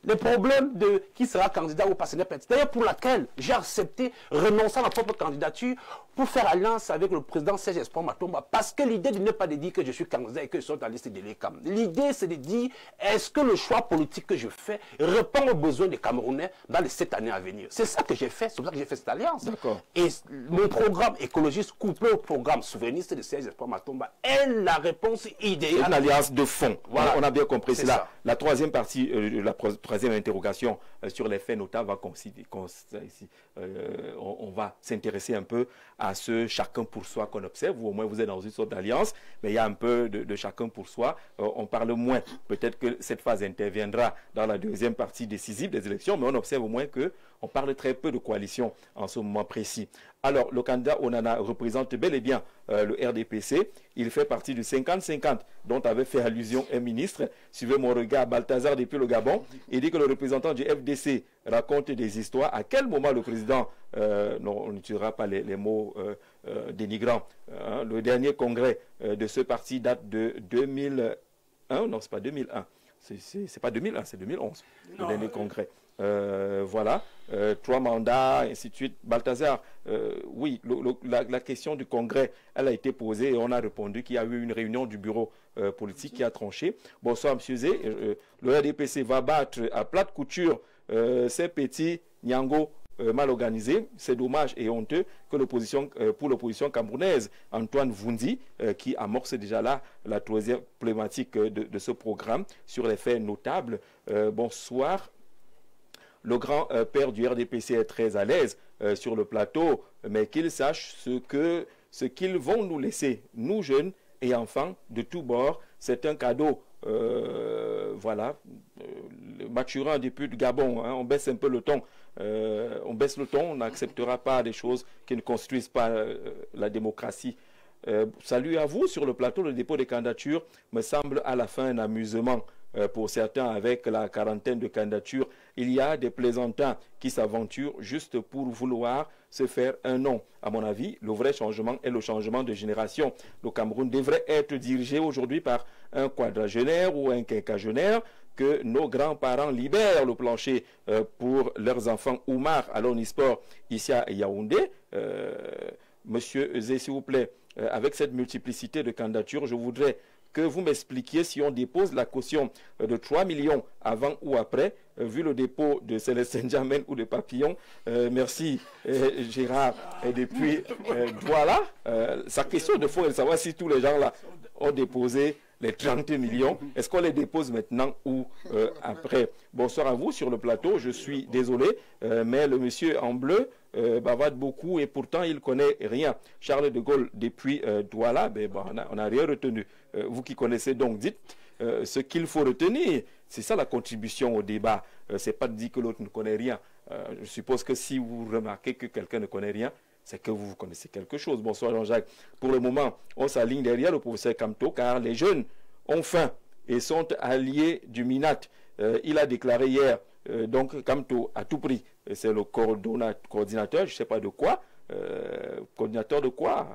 Les problèmes de qui sera candidat ou pas, ce n'est pas. D'ailleurs, pour laquelle j'ai accepté renoncer à ma propre candidature pour faire alliance avec le président Serge Espoir Matomba. Parce que l'idée n'est pas de dire que je suis candidat et que je suis dans la liste de l'ECAM. L'idée, c'est de dire, est-ce que le choix politique que je fais répond aux besoins des Camerounais dans les 7 années à venir? C'est ça que j'ai fait, c'est pour ça que j'ai fait cette alliance. Et mon programme écologiste couplé au programme souverainiste de Serge Espoir Matomba est la réponse idéale. C'est une alliance de fond. Voilà. On a bien compris. C'est là. La troisième partie, la troisième interrogation sur les faits notables va considérer. On va s'intéresser un peu à ce chacun pour soi qu'on observe, ou au moins vous êtes dans une sorte d'alliance, mais il y a un peu de chacun pour soi. On parle moins. Peut-être que cette phase interviendra dans la deuxième partie décisive des élections, mais on observe au moins qu'on parle très peu de coalition en ce moment précis. Alors, le candidat Onana représente bel et bien le RDPC. Il fait partie du 50-50 dont avait fait allusion un ministre. Suivez mon regard, Balthazar depuis le Gabon. Il dit que le représentant du FDC raconte des histoires. À quel moment le président, non, on n'utilisera pas les mots dénigrants, le dernier congrès de ce parti date de 2001, non, c'est pas 2001, c'est pas 2001, c'est 2011, le dernier congrès. Voilà, 3 mandats, ainsi de suite. Balthazar, oui, la question du congrès, elle a été posée et on a répondu qu'il y a eu une réunion du bureau politique qui a tranché. Bonsoir, M. Zé. Le RDPC va battre à plate couture ces petits Nyango mal organisés. C'est dommage et honteux que l'opposition, pour l'opposition camerounaise, Antoine Vundi, qui amorce déjà là la troisième problématique de ce programme sur les faits notables. Bonsoir. Le grand-père du RDPC est très à l'aise sur le plateau, mais qu'il sache ce qu'ils vont nous laisser, nous jeunes et enfants de tous bords. C'est un cadeau. Voilà, le Mathurin depuis le Gabon, on baisse un peu le ton. On baisse le ton, on n'acceptera pas des choses qui ne construisent pas la démocratie. Salut à vous sur le plateau. Le dépôt des candidatures me semble à la fin un amusement. Pour certains, avec la quarantaine de candidatures, il y a des plaisantins qui s'aventurent juste pour vouloir se faire un nom. À mon avis, le vrai changement est le changement de génération. Le Cameroun devrait être dirigé aujourd'hui par un quadragénaire ou un quinquagénaire, que nos grands-parents libèrent le plancher pour leurs enfants. Oumar à l'Onisport, ici à Yaoundé. Monsieur Zé, s'il vous plaît, avec cette multiplicité de candidatures, je voudrais que vous m'expliquiez si on dépose la caution de 3 millions avant ou après, vu le dépôt de Célestin Jamin ou de Papillon. Merci Gérard. Et depuis, voilà, sa question de fond est de savoir si tous les gens là ont déposé les 30 millions. Est-ce qu'on les dépose maintenant ou après? Bonsoir à vous sur le plateau. Je suis désolé, mais le monsieur en bleu bavarde beaucoup et pourtant il connaît rien. Charles de Gaulle depuis Douala, ben, bon, on n'a rien retenu. Vous qui connaissez donc, dites ce qu'il faut retenir. C'est ça la contribution au débat. C'est pas de dire que l'autre ne connaît rien. Je suppose que si vous remarquez que quelqu'un ne connaît rien, c'est que vous connaissez quelque chose. Bonsoir Jean-Jacques. Pour le moment, on s'aligne derrière le professeur Kamto car les jeunes ont faim et sont alliés du MINAT. Il a déclaré hier, donc Kamto à tout prix, c'est le coordinateur, je ne sais pas de quoi, coordinateur de quoi?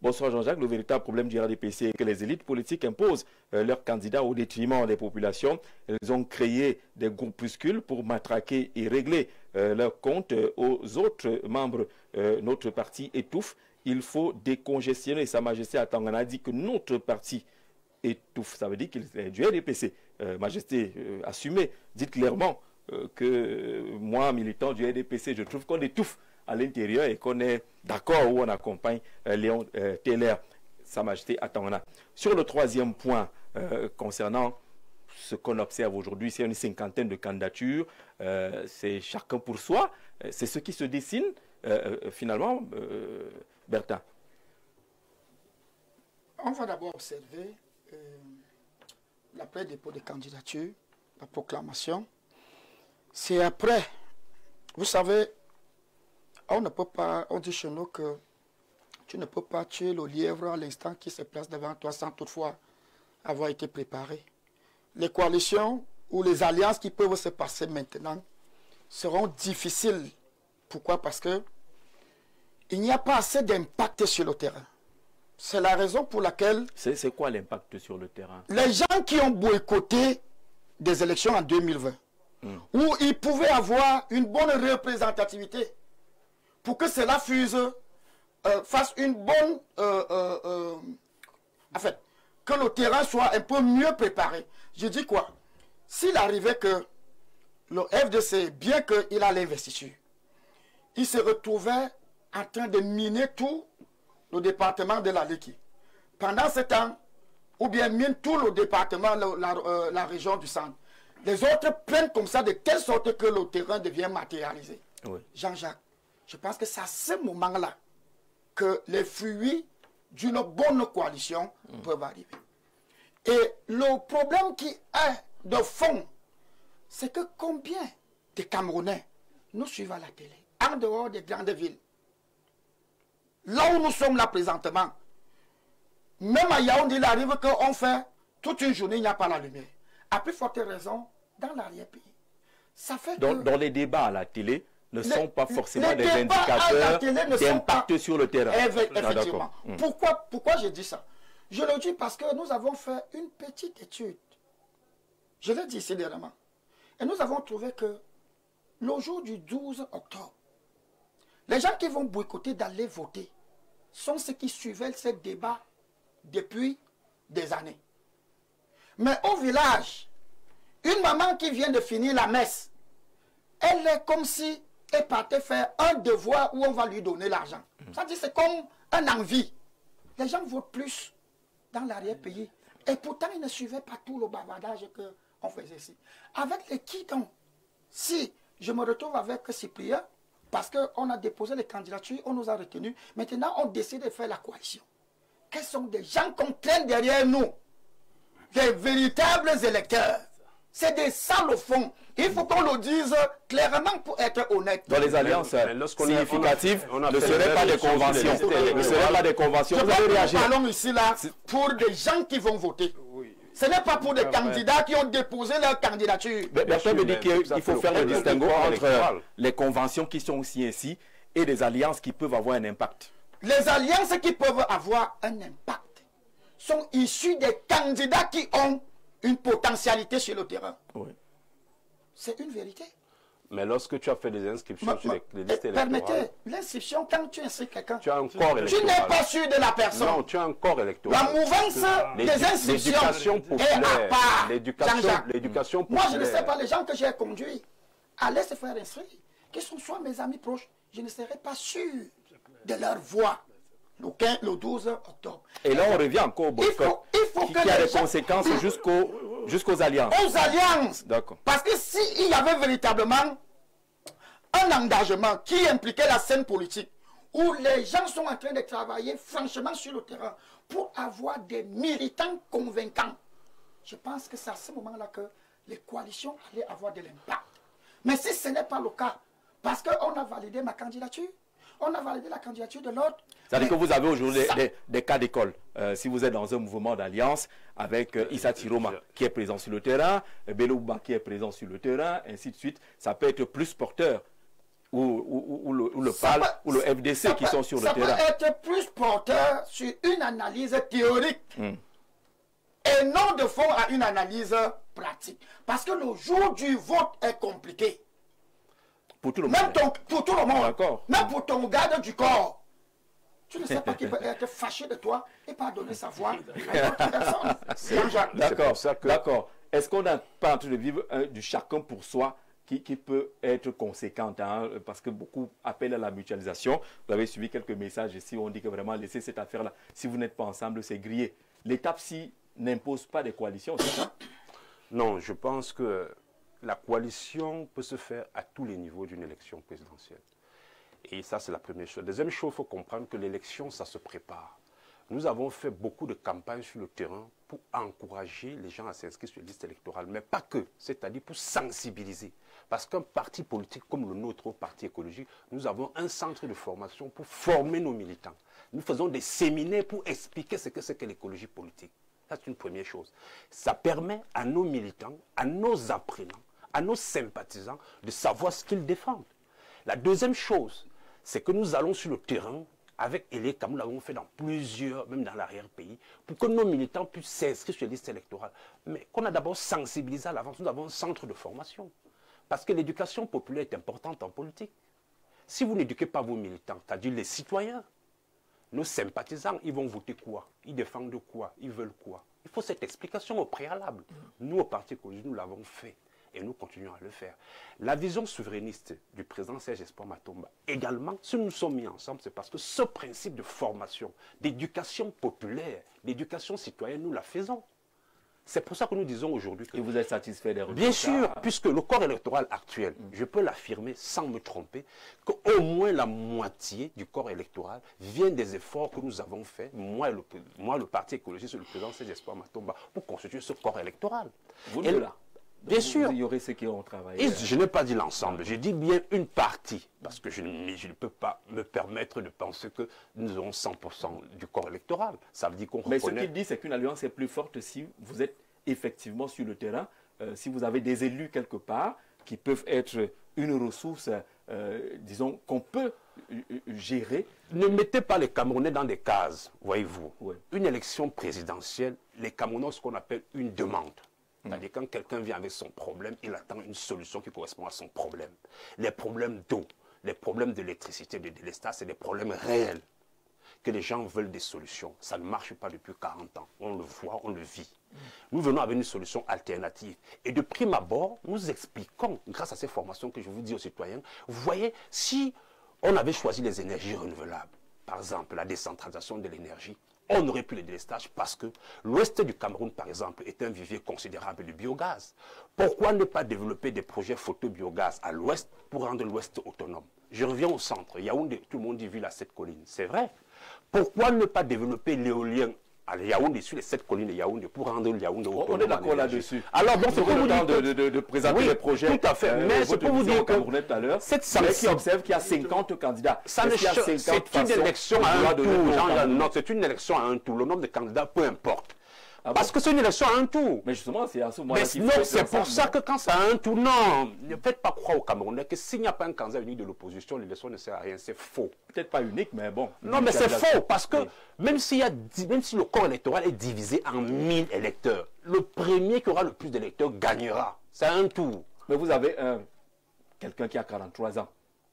Bonsoir Jean-Jacques. Le véritable problème du RDPC est que les élites politiques imposent leurs candidats au détriment des populations. Elles ont créé des groupuscules pour matraquer et régler leurs comptes aux autres membres. Notre parti étouffe. Il faut décongestionner. Sa Majesté Atangana a dit que notre parti étouffe. Ça veut dire qu'il est du RDPC. Majesté, assumez. Dites clairement que moi, militant du RDPC, je trouve qu'on étouffe à l'intérieur et qu'on est d'accord où on accompagne Léon Teller, Sa Majesté Atangana. Sur le troisième point, concernant ce qu'on observe aujourd'hui, c'est une cinquantaine de candidatures, c'est chacun pour soi, c'est ce qui se dessine finalement, Bertin. On va d'abord observer l'après-dépôt des candidatures, la proclamation. C'est après, vous savez, on ne peut pas, on dit chez nous que tu ne peux pas tuer le lièvre à l'instant qui se place devant toi sans toutefois avoir été préparé. Les coalitions ou les alliances qui peuvent se passer maintenant seront difficiles. Pourquoi? Parce que il n'y a pas assez d'impact sur le terrain. C'est la raison pour laquelle... C'est quoi l'impact sur le terrain? Les gens qui ont boycotté des élections en 2020, où ils pouvaient avoir une bonne représentativité, pour que cela fasse une bonne... en fait, que le terrain soit un peu mieux préparé. Je dis quoi? S'il arrivait que le FDC, bien qu'il a l'investiture, il se retrouvait en train de miner tout le département de la Leki. Pendant ce temps, ou bien mine tout le département, la région du centre. Les autres prennent comme ça de telle sorte que le terrain devient matérialisé. Oui. Jean-Jacques, je pense que c'est à ce moment-là que les fruits d'une bonne coalition peuvent arriver. Et le problème qui est de fond, c'est que combien de Camerounais nous suivent à la télé, en dehors des grandes villes, là où nous sommes là présentement, même à Yaoundé, il arrive qu'on fait toute une journée, il n'y a pas la lumière. À plus forte raison, dans l'arrière-pays. Ça fait que... Dans les débats à la télé, ne sont pas forcément des indicateurs d'impact sur le terrain. Effectivement. Pourquoi je dis ça? Je le dis parce que nous avons fait une petite étude. Je l'ai dit ici dernièrement. Et nous avons trouvé que le jour du 12 octobre, les gens qui vont boycotter d'aller voter sont ceux qui suivaient ce débat depuis des années. Mais au village, une maman qui vient de finir la messe, elle est comme si elle partait faire un devoir où on va lui donner l'argent. Ça dit c'est comme un envie. Les gens votent plus dans l'arrière-pays. Et pourtant, ils ne suivaient pas tout le bavardage qu'on faisait ici. Avec les qui donc? Si je me retrouve avec Cyprien, parce qu'on a déposé les candidatures, on nous a retenus. Maintenant, on décide de faire la coalition. Quels sont des gens qu'on traîne derrière nous? Des véritables électeurs. C'est des salles au fond. Il faut qu'on le dise clairement pour être honnête. Dans les alliances significatives, ne seraient pas des conventions. Ne seraient pas des conventions. Vous allez réagir. Nous parlons ici là pour des gens qui vont voter. Ce n'est pas pour des candidats qui ont déposé leur candidature. Bertrand me dit qu'il faut faire le distinguo entre les conventions qui sont aussi ici et des alliances qui peuvent avoir un impact. Les alliances qui peuvent avoir un impact sont issues des candidats qui ont une potentialité sur le terrain. Oui. C'est une vérité. Mais lorsque tu as fait des inscriptions sur les listes électorales... Permettez, l'inscription, quand tu inscris quelqu'un, tu as un corps électoral. Tu n'es pas sûr de la personne. Non, tu as un corps électoral. La mouvance des inscriptions est à part. L'éducation populaire. Moi, je ne sais pas, les gens que j'ai conduits, allaient se faire inscrire, qu'ils sont soit mes amis proches, je ne serais pas sûr de leur voix. Le 12 octobre. Et là, on revient encore au boycott. Il faut que y a des conséquences jusqu'aux alliances. Aux alliances. D'accord. Parce que s'il y avait véritablement un engagement qui impliquait la scène politique, où les gens sont en train de travailler franchement sur le terrain pour avoir des militants convaincants, je pense que c'est à ce moment-là que les coalitions allaient avoir de l'impact. Mais si ce n'est pas le cas, parce qu'on a validé ma candidature, on a validé la candidature de l'autre. C'est-à-dire que vous avez aujourd'hui des cas d'école. Si vous êtes dans un mouvement d'alliance avec Issa Tiroma qui est présent sur le terrain, Belouba qui est présent sur le terrain, ainsi de suite, ça peut être plus porteur. Ou le PAL ou le FDC qui sont sur le terrain. Ça peut être plus porteur sur une analyse théorique et non de fond à une analyse pratique. Parce que le jour du vote est compliqué. Pour tout le monde. Même pour tout le monde. Même pour ton garde du corps. Tu ne sais pas qu'il peut être fâché de toi et pas donner sa voix à une autre personne. D'accord. Est-ce qu'on n'a pas en train de vivre du chacun pour soi qui peut être conséquente, hein, parce que beaucoup appellent à la mutualisation. Vous avez suivi quelques messages ici où on dit que vraiment laissez cette affaire-là. Si vous n'êtes pas ensemble, c'est grillé. L'étape-ci n'impose pas des coalitions, c'est ça? Non, je pense que la coalition peut se faire à tous les niveaux d'une élection présidentielle. Et ça, c'est la première chose. Deuxième chose, il faut comprendre que l'élection, ça se prépare. Nous avons fait beaucoup de campagnes sur le terrain pour encourager les gens à s'inscrire sur les listes électorales, mais pas que, c'est-à-dire pour sensibiliser. Parce qu'un parti politique comme le nôtre, au Parti écologique, nous avons un centre de formation pour former nos militants. Nous faisons des séminaires pour expliquer ce que c'est que l'écologie politique. Ça, c'est une première chose. Ça permet à nos militants, à nos apprenants, à nos sympathisants de savoir ce qu'ils défendent. La deuxième chose, c'est que nous allons sur le terrain avec Elé, comme nous l'avons fait dans plusieurs, même dans l'arrière-pays, pour que nos militants puissent s'inscrire sur les listes électorales. Mais qu'on a d'abord sensibilisé à l'avance, nous avons un centre de formation. Parce que l'éducation populaire est importante en politique. Si vous n'éduquez pas vos militants, c'est-à-dire les citoyens, nos sympathisants, ils vont voter quoi? Ils défendent quoi? Ils veulent quoi? Il faut cette explication au préalable. Nous, au Parti écologiste, nous l'avons fait. Et nous continuons à le faire. La vision souverainiste du président Serge Espoir Matomba, également, si nous nous sommes mis ensemble, c'est parce que ce principe de formation, d'éducation populaire, d'éducation citoyenne, nous la faisons. C'est pour ça que nous disons aujourd'hui que... Et vous êtes satisfait des résultats? Bien sûr, puisque le corps électoral actuel, je peux l'affirmer sans me tromper, qu'au moins la moitié du corps électoral vient des efforts que nous avons faits, moi le Parti écologiste, le président Serge Espoir Matomba, pour constituer ce corps électoral. Vous êtes là. Bien sûr. Il y aurait ceux qui ont travaillé. Et je n'ai pas dit l'ensemble, j'ai dit bien une partie, parce que je ne peux pas me permettre de penser que nous aurons 100% du corps électoral. Ça veut dire qu'on reconnaît... Mais ce qu'il dit, c'est qu'une alliance est plus forte si vous êtes effectivement sur le terrain, si vous avez des élus quelque part qui peuvent être une ressource, disons, qu'on peut gérer. Ne mettez pas les Camerounais dans des cases, voyez-vous. Ouais. Une élection présidentielle, les Camerounais ont ce qu'on appelle une demande. C'est-à-dire quand quelqu'un vient avec son problème, il attend une solution qui correspond à son problème. Les problèmes d'eau, les problèmes d'électricité, de délestage, c'est des problèmes réels. Que les gens veulent des solutions. Ça ne marche pas depuis 40 ans. On le voit, on le vit. Nous venons avec une solution alternative. Et de prime abord, nous expliquons, grâce à ces formations que je vous dis aux citoyens, vous voyez, si on avait choisi les énergies renouvelables, par exemple la décentralisation de l'énergie, on n'aurait plus le délestage parce que l'ouest du Cameroun, par exemple, est un vivier considérable de biogaz. Pourquoi ne pas développer des projets photo-biogaz à l'ouest pour rendre l'ouest autonome? Je reviens au centre. Yaoundé, tout le monde dit ville à 7 collines. C'est vrai. Pourquoi ne pas développer l'éolien à Yaoundé, sur les 7 collines de Yaoundé, pour rendre Yaoundé autonome? On est d'accord là-dessus. Alors, donc, c'est pour vous dire de présenter les projets. Tout à fait. Mais c'est pour vous dire que tout à l'heure, cette qui observe qu'il y a 50 candidats. C'est une élection à un tour. C'est une élection à un tour. Le nombre de candidats, peu importe. Parce que c'est une élection à un tour. Mais justement, c'est à ce moment-là qu'il faut... Non, c'est pour ça que quand c'est à un tour, non, ne faites pas croire aux Camerounais que s'il n'y a pas un candidat unique de l'opposition, l'élection ne sert à rien. C'est faux. Peut-être pas unique, mais bon. Non, mais c'est faux, parce que même si le corps électoral est divisé en 1000 électeurs, le premier qui aura le plus d'électeurs gagnera. C'est à un tour. Mais vous avez quelqu'un qui a 43 ans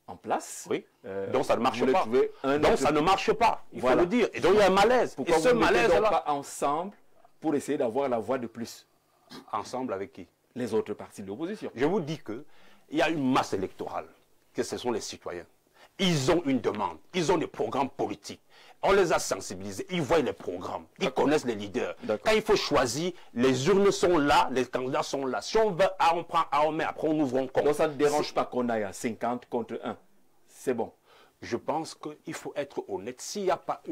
en place. Oui. Donc ça ne marche pas. Donc ça ne marche pas. Il faut le dire. Et donc il y a un malaise. Pourquoi vous ne mettez donc pas ensemble pour essayer d'avoir la voix de plus? Ensemble avec qui? Les autres partis de l'opposition. Je vous dis qu'il y a une masse électorale, que ce sont les citoyens. Ils ont une demande, ils ont des programmes politiques. On les a sensibilisés, ils voient les programmes, ils connaissent les leaders. Quand il faut choisir, les urnes sont là, les candidats sont là. Si on veut A, on prend A, on met, après on ouvre un compte. Donc ça ne dérange pas qu'on aille à 50 contre 1. C'est bon. Je pense qu'il faut être honnête. S'il n'y a pas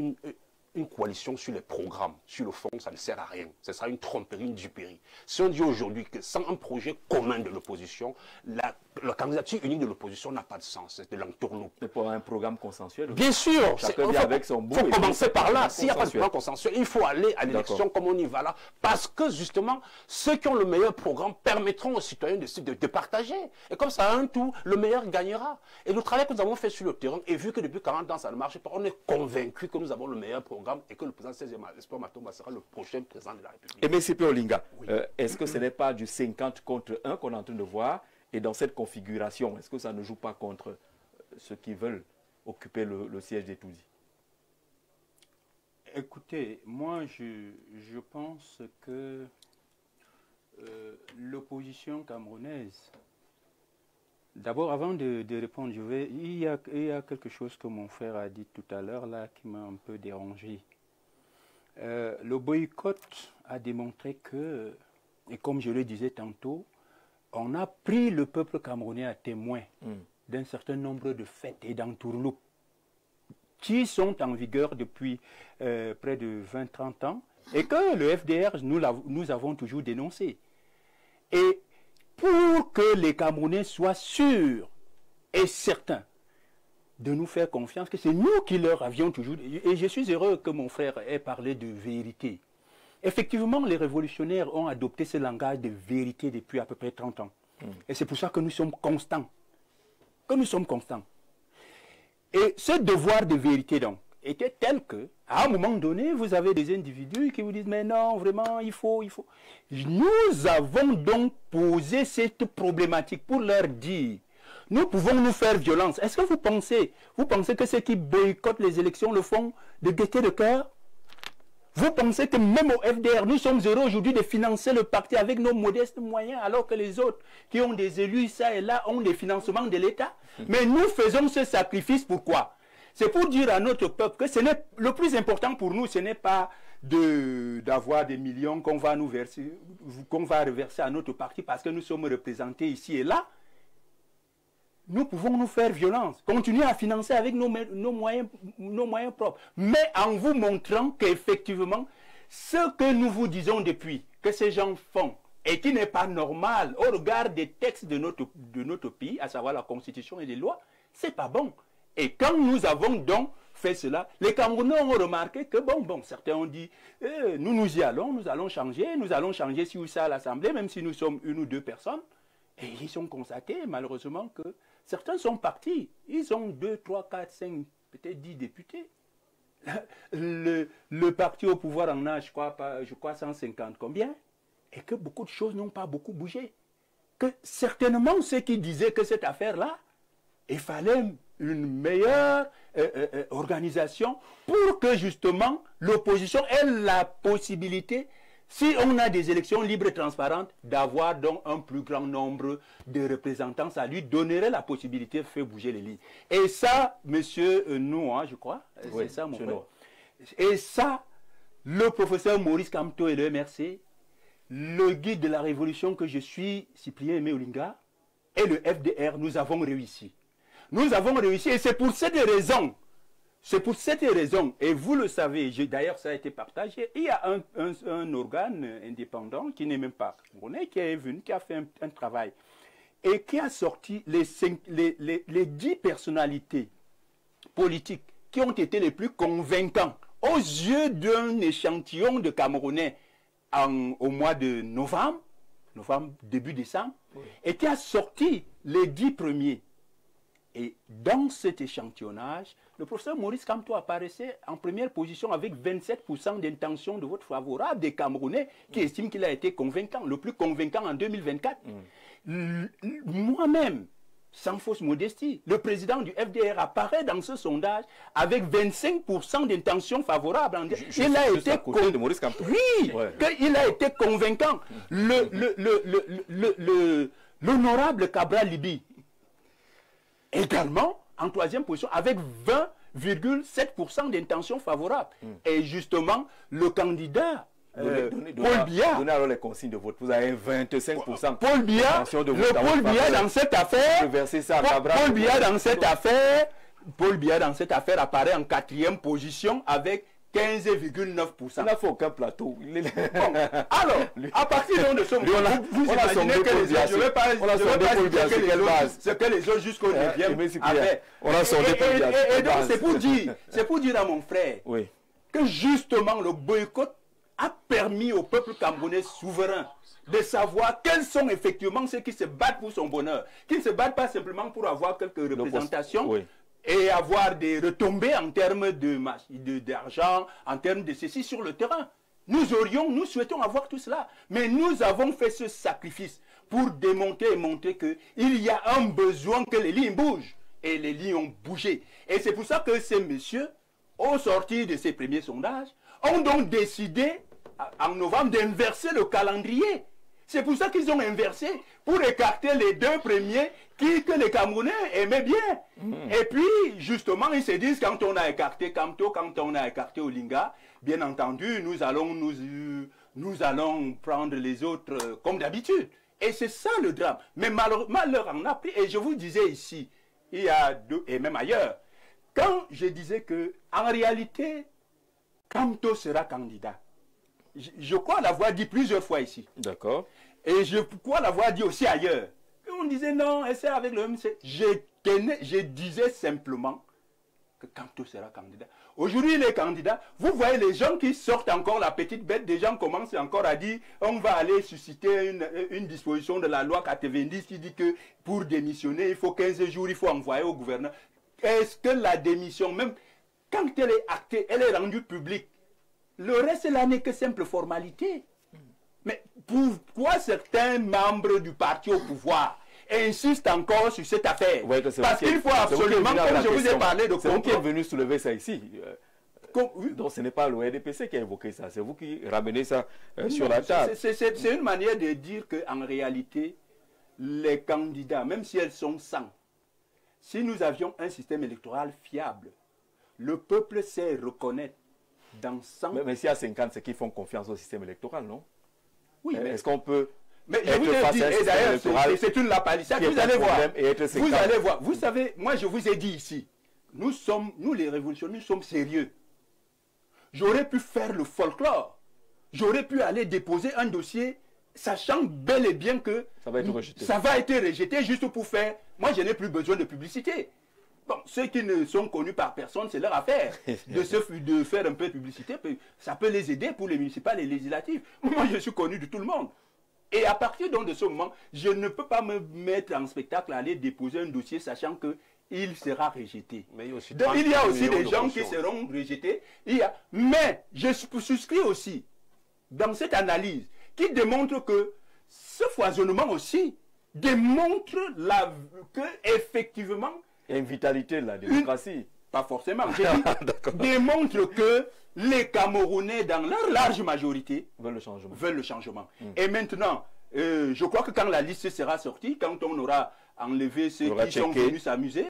une coalition sur les programmes, sur le fond, ça ne sert à rien. Ce sera une tromperie, une duperie. Si on dit aujourd'hui que sans un projet commun de l'opposition, la candidature unique de l'opposition n'a pas de sens. C'est de l'entourloupe. C'est pour un programme consensuel. Bien sûr. Chacun vient avec son bout. Il faut commencer par là. S'il n'y a pas de programme programme consensuel, il faut aller à l'élection comme on y va là. Parce que justement, ceux qui ont le meilleur programme permettront aux citoyens de partager. Et comme ça, à un tour, le meilleur gagnera. Et le travail que nous avons fait sur le terrain, et vu que depuis 40 ans, ça ne marche pas, on est convaincu que nous avons le meilleur programme et que le président Espoir Matomba sera le prochain président de la République. Et M. C.P. Olinga, est-ce que ce n'est pas du 50 contre 1 qu'on est en train de voir? Et dans cette configuration, est-ce que ça ne joue pas contre ceux qui veulent occuper le siège des Toudis? Écoutez, moi je pense que l'opposition camerounaise, d'abord avant de répondre, il y a quelque chose que mon frère a dit tout à l'heure là qui m'a un peu dérangé. Le boycott a démontré que, et comme je le disais tantôt, on a pris le peuple camerounais à témoin d'un certain nombre de fêtes et d'entourloupes qui sont en vigueur depuis près de 20-30 ans et que le FDR, nous avons toujours dénoncé. Et pour que les Camerounais soient sûrs et certains de nous faire confiance, que c'est nous qui leur avions toujours... Et je suis heureux que mon frère ait parlé de vérité. Effectivement, les révolutionnaires ont adopté ce langage de vérité depuis à peu près 30 ans. Et c'est pour ça que nous sommes constants. Et ce devoir de vérité, donc, était tel que, à un moment donné, vous avez des individus qui vous disent, mais non, vraiment, il faut. Nous avons donc posé cette problématique pour leur dire, nous pouvons nous faire violence. Est-ce que vous pensez que ceux qui boycottent les élections le font de gaieté de cœur? Vous pensez que même au FDR, nous sommes heureux aujourd'hui de financer le parti avec nos modestes moyens, alors que les autres qui ont des élus, ça et là, ont des financements de l'État? Mais nous faisons ce sacrifice, pourquoi? C'est pour dire à notre peuple que le plus important pour nous, ce n'est pas d'avoir des millions qu'on va reverser à notre parti parce que nous sommes représentés ici et là. Nous pouvons nous faire violence, continuer à financer avec nos moyens propres, mais en vous montrant qu'effectivement, ce que nous vous disons depuis, que ces gens font, et qui n'est pas normal au regard des textes de notre pays, à savoir la Constitution et les lois, c'est pas bon. Et quand nous avons donc fait cela, les Camerounais ont remarqué que, certains ont dit, nous y allons, nous allons changer ci ou ça à l'Assemblée, même si nous sommes une ou deux personnes. Et ils ont constaté, malheureusement, que certains sont partis. Ils ont 2, 3, 4, 5, peut-être 10 députés. Le parti au pouvoir en a, je crois 150 combien, et que beaucoup de choses n'ont pas beaucoup bougé. Que certainement ceux qui disaient que cette affaire-là, il fallait une meilleure organisation pour que justement l'opposition ait la possibilité, si on a des élections libres et transparentes, d'avoir donc un plus grand nombre de représentants. Ça lui donnerait la possibilité de faire bouger les lignes. Et ça, monsieur Noah, je crois, oui, c'est ça mon frère. Et ça, le professeur Maurice Kamto et le MRC, le guide de la révolution que je suis, Cyprien Aimé Olinga, et le FDR, nous avons réussi. Nous avons réussi et c'est pour cette raison. Et vous le savez, d'ailleurs ça a été partagé, il y a un organe indépendant qui n'est même pas congolais, qui est venu, qui a fait un travail et qui a sorti les 10 personnalités politiques qui ont été les plus convaincants aux yeux d'un échantillon de Camerounais au mois de novembre, début décembre, et qui a sorti les 10 premiers. Et dans cet échantillonnage, le professeur Maurice Kamto apparaissait en première position avec 27% d'intention de vote favorable des Camerounais qui estiment qu'il a été convaincant, le plus convaincant en 2024. Moi-même, sans fausse modestie, le président du FDR apparaît dans ce sondage avec 25% d'intention favorable. Il a été de Maurice Kamto. Oui, il a été convaincant. L'honorable Cabral Libi, également en troisième position avec 20,7% d'intention favorable. Et justement, le candidat Paul Biya... Donnez alors les consignes de vote. Vous avez 25%. Paul Biya, dans cette affaire... Paul Biya dans cette affaire apparaît en 4e position avec 15,9%. Il n'a fait aucun plateau. Bon, alors, à partir de ce moment, vous imaginez que les autres, je ne vais pas dire ce que les autres jusqu'au 9e avaient. Et donc, c'est pour dire à mon frère que justement le boycott a permis au peuple camerounais souverain de savoir quels sont effectivement ceux qui se battent pour son bonheur, qui ne se battent pas simplement pour avoir quelques représentations et avoir des retombées en termes d'argent, en termes de ceci sur le terrain. Nous souhaitons avoir tout cela, mais nous avons fait ce sacrifice pour démonter et montrer qu'il y a un besoin que les lignes bougent. Et les lignes ont bougé. Et c'est pour ça que ces messieurs, au sortir de ces premiers sondages, ont donc décidé en novembre d'inverser le calendrier. C'est pour ça qu'ils ont inversé, pour écarter les deux premiers que les Camerounais aimaient bien. Et puis, justement, ils se disent, quand on a écarté Kamto, quand on a écarté Olinga, bien entendu, nous allons prendre les autres comme d'habitude. Et c'est ça le drame. Mais malheur en a pris. Et je vous disais ici, il y a deux, et même ailleurs, quand je disais que, en réalité, Kamto sera candidat. Je crois l'avoir dit plusieurs fois ici. D'accord. Et je crois l'avoir dit aussi ailleurs. Et on disait non, c'est avec le MC. Je disais simplement que Kamto sera candidat. Aujourd'hui, il est candidat. Vous voyez les gens qui sortent encore la petite bête, des gens commencent encore à dire on va aller susciter une disposition de la loi 90 qui dit que pour démissionner, il faut 15 jours, il faut envoyer au gouverneur. Est-ce que la démission, même quand elle est actée, elle est rendue publique, le reste, là, n'est que simple formalité. Mais pourquoi certains membres du parti au pouvoir insistent encore sur cette affaire? Parce qu'il faut absolument, comme je vous ai parlé de... C'est vous qui êtes venu soulever ça ici. Donc ce n'est pas le RDPC qui a évoqué ça, c'est vous qui ramenez ça sur la table. C'est une manière de dire qu'en réalité, les candidats, même si elles sont 100, si nous avions un système électoral fiable, le peuple sait reconnaître dans 100... Mais s'il y a 50, c'est qu'ils font confiance au système électoral, non? Oui, mais... Est-ce qu'on peut... Mais je vous ai dit, et d'ailleurs, c'est une lapalissade, vous allez voir. Vous allez voir. Vous savez, moi je vous ai dit ici, nous les révolutionnaires, nous sommes sérieux. J'aurais pu faire le folklore. J'aurais pu aller déposer un dossier, sachant bel et bien que ça va être rejeté. Ça va être rejeté juste pour faire... Moi, je n'ai plus besoin de publicité. Bon, ceux qui ne sont connus par personne, c'est leur affaire. de faire un peu de publicité, ça peut les aider pour les municipales et les législatives. Moi, je suis connu de tout le monde. Et à partir donc de ce moment, je ne peux pas me mettre en spectacle à aller déposer un dossier sachant qu'il sera rejeté. Mais donc, il y a aussi des gens qui seront rejetés. Mais je souscris aussi dans cette analyse qui démontre que ce foisonnement aussi démontre que effectivement... Il y a une vitalité de la démocratie. Pas forcément. Démontre que les Camerounais, dans leur large majorité, veulent le changement. Et maintenant, je crois que quand la liste sera sortie, quand on aura enlevé ceux qui sont venus s'amuser,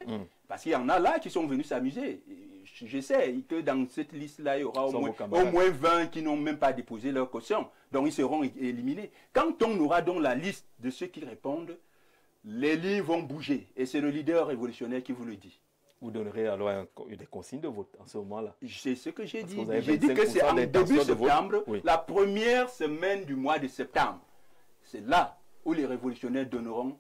parce qu'il y en a là qui sont venus s'amuser, je sais que dans cette liste-là, il y aura au moins 20 qui n'ont même pas déposé leur caution. Donc ils seront éliminés. Quand on aura donc la liste de ceux qui répondent, les lignes vont bouger. Et c'est le leader révolutionnaire qui vous le dit. Vous donnerez alors des consignes de vote en ce moment-là. C'est ce que j'ai dit. J'ai dit que c'est en début septembre, la première semaine du mois de septembre. C'est là où les révolutionnaires donneront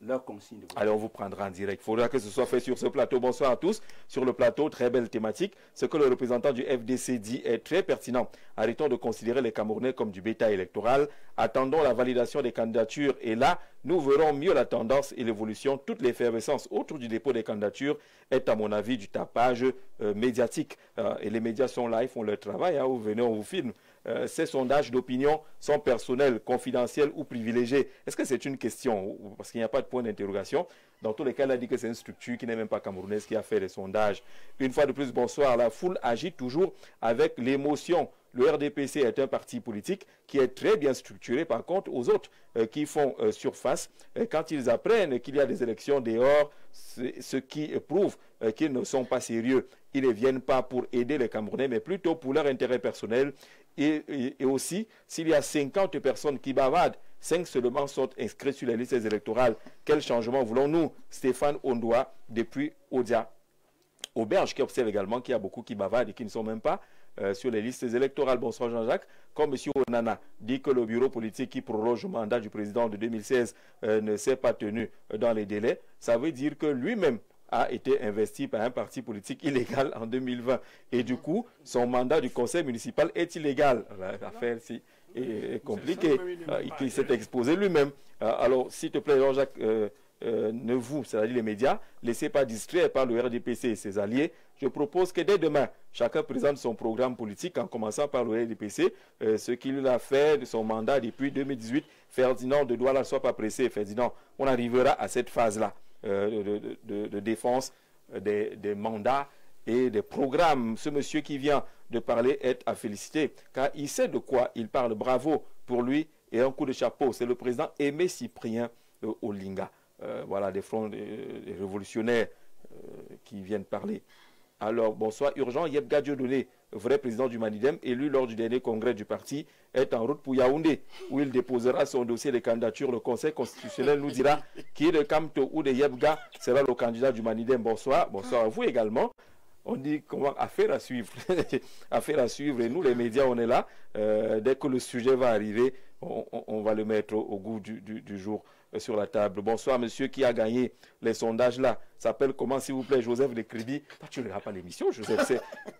leur consigne de vote. Allez, on vous prendra en direct. Il faudra que ce soit fait sur ce plateau. Bonsoir à tous. Sur le plateau, très belle thématique. Ce que le représentant du FDC dit est très pertinent. Arrêtons de considérer les Camerounais comme du bétail électoral. Attendons la validation des candidatures et là, nous verrons mieux la tendance et l'évolution. Toute l'effervescence autour du dépôt des candidatures est, à mon avis, du tapage médiatique. Et les médias sont là, ils font leur travail. Vous venez, on vous filme. Ces sondages d'opinion sont personnels, confidentiels ou privilégiés. Est-ce que c'est une question? Parce qu'il n'y a pas de point d'interrogation. Dans tous les cas, elle a dit que c'est une structure qui n'est même pas camerounaise qui a fait les sondages. Une fois de plus, bonsoir. La foule agit toujours avec l'émotion. Le RDPC est un parti politique qui est très bien structuré. Par contre, aux autres qui font surface, quand ils apprennent qu'il y a des élections dehors, ce qui prouve qu'ils ne sont pas sérieux. Ils ne viennent pas pour aider les Camerounais, mais plutôt pour leur intérêt personnel. Et aussi, s'il y a 50 personnes qui bavardent, 5 seulement sont inscrits sur les listes électorales. Quel changement voulons-nous? Stéphane Ondoa, depuis Odia Auberge, qui observe également qu'il y a beaucoup qui bavardent et qui ne sont même pas sur les listes électorales. Bonsoir Jean-Jacques. Comme M. Onana dit que le bureau politique qui proroge le mandat du président de 2016 ne s'est pas tenu dans les délais, ça veut dire que lui-même a été investi par un parti politique illégal en 2020. Et du coup, son mandat du conseil municipal est illégal. L'affaire est compliquée. Il s'est exposé lui-même. Alors, s'il te plaît, Jean-Jacques, ne vous, c'est-à-dire les médias, laissez pas distraire par le RDPC et ses alliés. Je propose que dès demain, chacun présente son programme politique en commençant par le RDPC, ce qu'il a fait de son mandat depuis 2018. Ferdinand de Douala ne soit pas pressé. Ferdinand, on arrivera à cette phase-là de défense des mandats et des programmes. Ce monsieur qui vient de parler est à féliciter, car il sait de quoi il parle. Bravo pour lui et un coup de chapeau. C'est le président Aimé Cyprien Olinga. Voilà, des fronts des révolutionnaires qui viennent parler. Alors, bonsoir. Urgent, Yebga Dieudonné, vrai président du Manidem, élu lors du dernier congrès du parti, est en route pour Yaoundé, où il déposera son dossier de candidature. Le Conseil constitutionnel nous dira qui de Kamto ou de Yebga sera le candidat du Manidem. Bonsoir. Bonsoir à vous également. On dit comment affaire à suivre. Affaire à suivre. Et nous, les médias, on est là. Dès que le sujet va arriver, on va le mettre au goût du jour sur la table. Bonsoir, monsieur qui a gagné les sondages là. S'appelle comment, s'il vous plaît, Joseph de Crédit. Tu ne regardes pas l'émission, Joseph.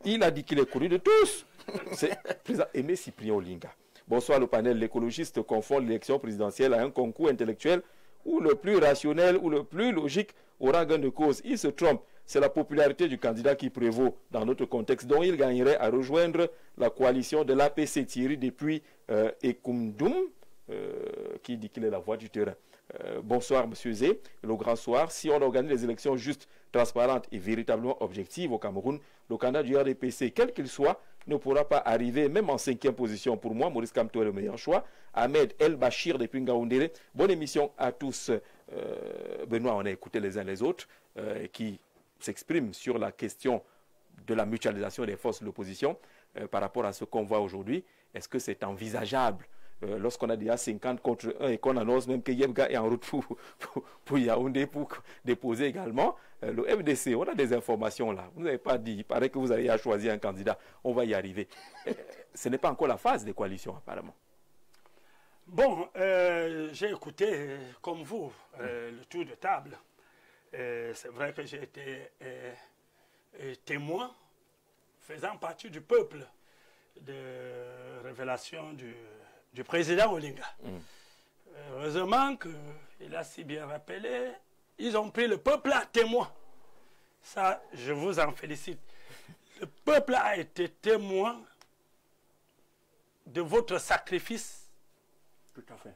Il a dit qu'il est connu de tous. C'est président Aimé Cyprien Olinga. Bonsoir, le panel. L'écologiste confond l'élection présidentielle à un concours intellectuel où le plus rationnel ou le plus logique aura gain de cause. Il se trompe. C'est la popularité du candidat qui prévaut dans notre contexte, dont il gagnerait à rejoindre la coalition de l'APC Thierry depuis Ekoumdoum, qui dit qu'il est la voix du terrain. Bonsoir, monsieur Zé. Le grand soir, si on organise les élections justes, transparentes et véritablement objectives au Cameroun, le candidat du RDPC, quel qu'il soit, ne pourra pas arriver, même en 5e position. Pour moi, Maurice Kamto est le meilleur choix. Ahmed El Bachir depuis Ngaoundéré. Bonne émission à tous. Benoît, on a écouté les uns les autres qui s'expriment sur la question de la mutualisation des forces de l'opposition par rapport à ce qu'on voit aujourd'hui. Est-ce que c'est envisageable lorsqu'on a déjà 50 contre 1 et qu'on annonce même que Yebga est en route pour Yaoundé pour déposer également le FDC? On a des informations là. Vous n'avez pas dit, il paraît que vous avez à choisir un candidat. On va y arriver. Ce n'est pas encore la phase des coalitions apparemment. Bon, j'ai écouté, comme vous, le tour de table. C'est vrai que j'ai été témoin, faisant partie du peuple, de révélation du président Olinga. Heureusement qu'il a si bien rappelé, ils ont pris le peuple à témoin. Ça, je vous en félicite. Le peuple a été témoin de votre sacrifice. Tout à fait.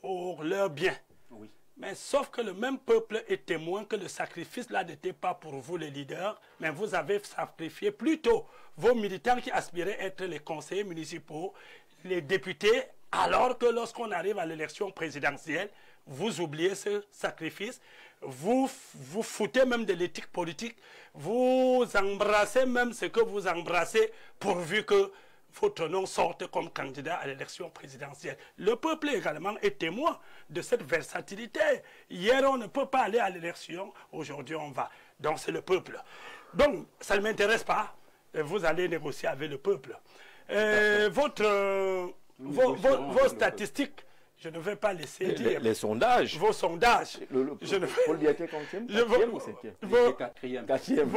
Pour leur bien. Oui. Mais sauf que le même peuple est témoin que le sacrifice là n'était pas pour vous les leaders, mais vous avez sacrifié plutôt vos militants qui aspiraient à être les conseillers municipaux, les députés, alors que lorsqu'on arrive à l'élection présidentielle, vous oubliez ce sacrifice, vous foutez même de l'éthique politique, vous embrassez même ce que vous embrassez pourvu que votre nom sorte comme candidat à l'élection présidentielle. Le peuple également est témoin de cette versatilité. Hier, on ne peut pas aller à l'élection, aujourd'hui, on va. Donc, c'est le peuple. Donc, ça ne m'intéresse pas. Vous allez négocier avec le peuple. Vos statistiques, je ne vais pas laisser dire. Les sondages. Vos sondages. Je ne Paul Biaté quatrième ou cinquième? Quatrième.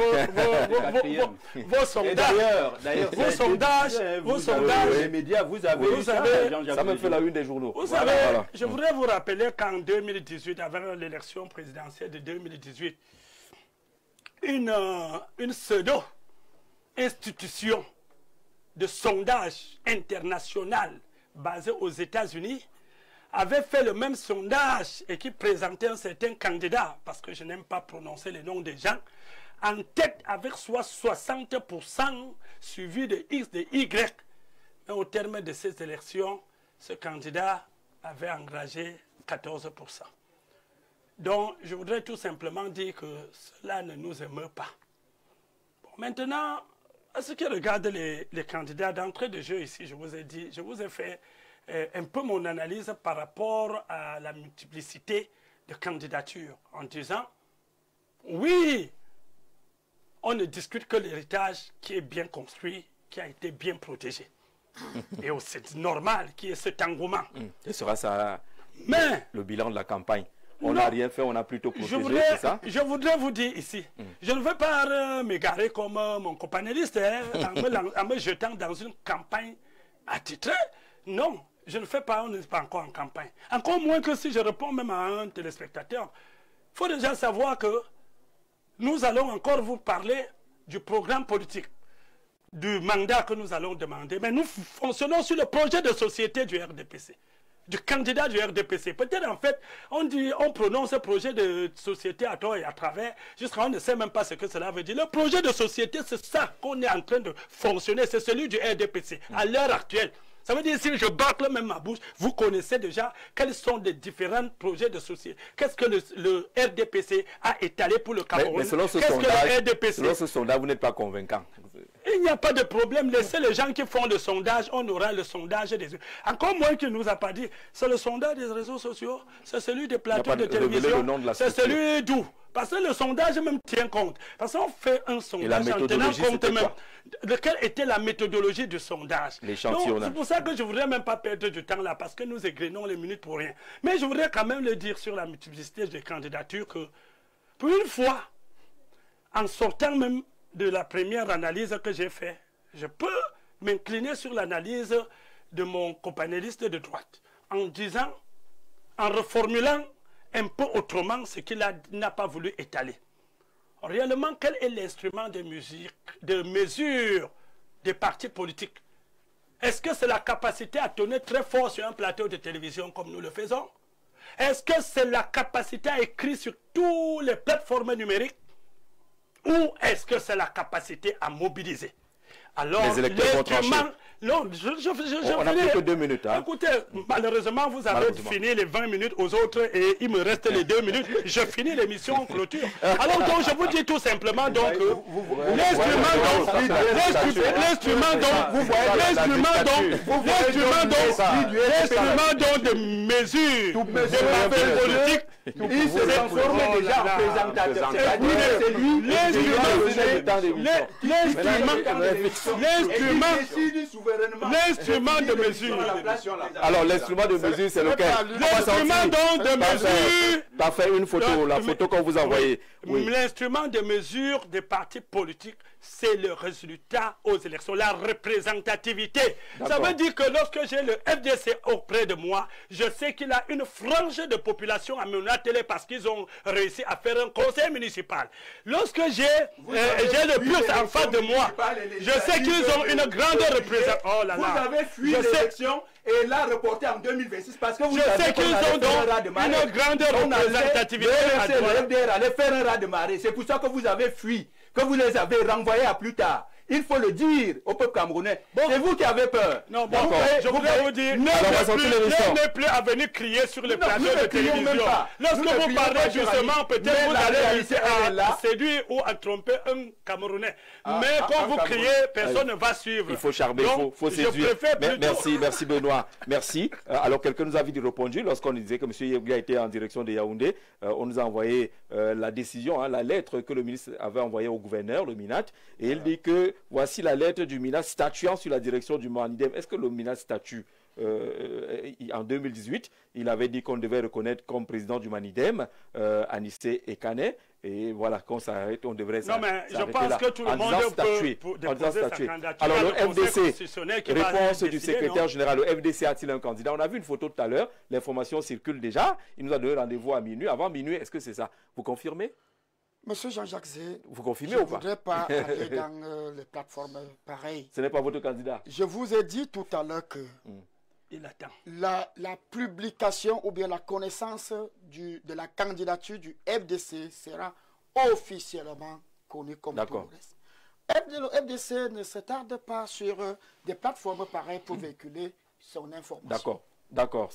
Vos sondages. D'ailleurs, vos sondages. Les médias, vous avez ça me fait la une des journaux. Vous savez, je voudrais vous rappeler qu'en 2018, avant l'élection présidentielle de 2018, une pseudo-institution de sondage international basée aux États-Unis avait fait le même sondage et qui présentait un certain candidat, parce que je n'aime pas prononcer les noms des gens, en tête avec soit 60% suivi de X, de Y. Mais au terme de ces élections, ce candidat avait engagé 14%. Donc, je voudrais tout simplement dire que cela ne nous émeut pas. Bon, maintenant, à ce qui regarde les candidats d'entrée de jeu ici, je vous ai dit, je vous ai fait un peu mon analyse par rapport à la multiplicité de candidatures en disant, oui, on ne discute que l'héritage qui est bien construit qui a été bien protégé. Et c'est normal qu'il y ait cet engouement. Ce sera ça Mais le bilan de la campagne. On n'a rien fait, on a plutôt protégé, c'est ça? Je voudrais vous dire ici, je ne veux pas m'égarer comme mon compagnoniste en me jetant dans une campagne attitrée. Non, je ne fais pas, on n'est pas encore en campagne. Encore moins que si je réponds même à un téléspectateur. Il faut déjà savoir que nous allons encore vous parler du programme politique, du mandat que nous allons demander. Mais nous fonctionnons sur le projet de société du RDPC. Du candidat du RDPC. Peut-être en fait, on prononce ce projet de société à tort et à travers, jusqu'à on ne sait même pas ce que cela veut dire. Le projet de société, c'est ça qu'on est en train de fonctionner, c'est celui du RDPC, à l'heure actuelle. Ça veut dire, si je bâcle même ma bouche, vous connaissez déjà quels sont les différents projets de société. Qu'est-ce que le RDPC a étalé pour le Cameroun? Mais selon ce sondage, vous n'êtes pas convaincant. Il n'y a pas de problème. Laissez les gens qui font le sondage, on aura le sondage des... Encore moins qu'il ne nous a pas dit. C'est le sondage des réseaux sociaux, c'est celui des plateaux de télévision, c'est celui d'où? Parce que le sondage même tient compte. Parce qu'on fait un sondage en tenant compte même de quelle était la méthodologie du sondage. L'échantillonnage. C'est pour ça que je ne voudrais même pas perdre du temps là, parce que nous égrenons les minutes pour rien. Mais je voudrais quand même le dire sur la multiplicité des candidatures que, pour une fois, en sortant même de la première analyse que j'ai faite, je peux m'incliner sur l'analyse de mon compagnoniste de droite, en disant, en reformulant un peu autrement ce qu'il n'a pas voulu étaler. Réellement, quel est l'instrument de mesure des partis politiques? Est-ce que c'est la capacité à tourner très fort sur un plateau de télévision comme nous le faisons? Est-ce que c'est la capacité à écrire sur toutes les plateformes numériques? Ou est-ce que c'est la capacité à mobiliser? Alors, les électeurs vont trancher. Non, on n'a plus que 2 minutes. Hein? Écoutez, malheureusement, vous avez fini les 20 minutes aux autres et il me reste les 2 minutes. Je finis l'émission en clôture. Alors, donc, je vous dis tout simplement, donc, l'instrument de mesure de parti politique, il se transforme déjà en présentateur. L'instrument de mesure. Alors, l'instrument de mesure, c'est lequel? L'instrument de mesure. Parfait, une photo, la photo qu'on vous a envoyée. Oui. L'instrument de mesure des partis politiques, c'est le résultat aux élections, la représentativité. Ça veut dire que lorsque j'ai le FDC auprès de moi, je sais qu'il a une frange de population à mon atelier parce qu'ils ont réussi à faire un conseil municipal. Lorsque j'ai le PURS en face de moi, je sais qu'ils ont une grande représentation. Oh là là. Vous avez fui l'élection et l'a reporté en 2026 parce que vous savez qu'ils ont donc une grande représentativité. Le FDR allait faire un raz de marée. C'est pour ça que vous avez fui, que vous les avez renvoyés à plus tard. Il faut le dire au peuple camerounais. Bon. C'est vous qui avez peur. Non, bon, je voudrais vous dire, n'est plus à venir crier sur les plateaux de télévision. Lorsque vous parlez justement, peut-être vous allez réussir à séduire ou à tromper un Camerounais. Mais quand vous criez, personne ne va suivre. Il faut charmer, il faut séduire. Merci Benoît. Merci. Alors quelqu'un nous avait répondu lorsqu'on disait que M. Yegui a été en direction de Yaoundé. On nous a envoyé la décision, la lettre que le ministre avait envoyée au gouverneur, le MINAT. Et il dit que voici la lettre du MINAT statuant sur la direction du MANIDEM. Est-ce que le MINAT statue en 2018, il avait dit qu'on devait reconnaître comme président du MANIDEM Anissé Ekane. Et voilà, quand ça arrête, on devrait s'arrêter. Non, mais je pense que tout le monde peut déposer sa candidature. Alors, le FDC, réponse du secrétaire général, le FDC a-t-il un candidat? On a vu une photo tout à l'heure, l'information circule déjà. Il nous a donné rendez-vous à minuit. Avant minuit, est-ce que c'est ça? Vous confirmez? Monsieur Jean-Jacques Zé, vous confirmez je ou pas? ne voudrais pas aller dans les plateformes pareilles. Ce n'est pas votre candidat? Je vous ai dit tout à l'heure que il attend. La publication ou bien la connaissance de la candidature du FDC sera officiellement connue comme tout le reste. Le FDC ne se tarde pas sur des plateformes pareilles pour véhiculer son information. D'accord.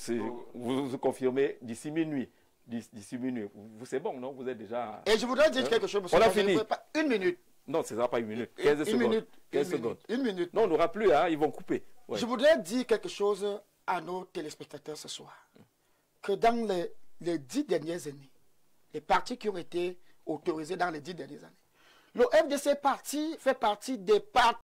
Vous confirmez d'ici minuit. D'ici minuit. C'est bon, non? Vous êtes déjà... Et je voudrais dire quelque chose. On a fini. Une minute. Non, ce ne sera pas une minute. 15 secondes. 15 secondes. Une minute. Non, on n'aura plus, ils vont couper. Ouais. Je voudrais dire quelque chose à nos téléspectateurs ce soir. Que dans les 10 dernières années, les partis qui ont été autorisés dans les 10 dernières années, le FDC fait partie des partis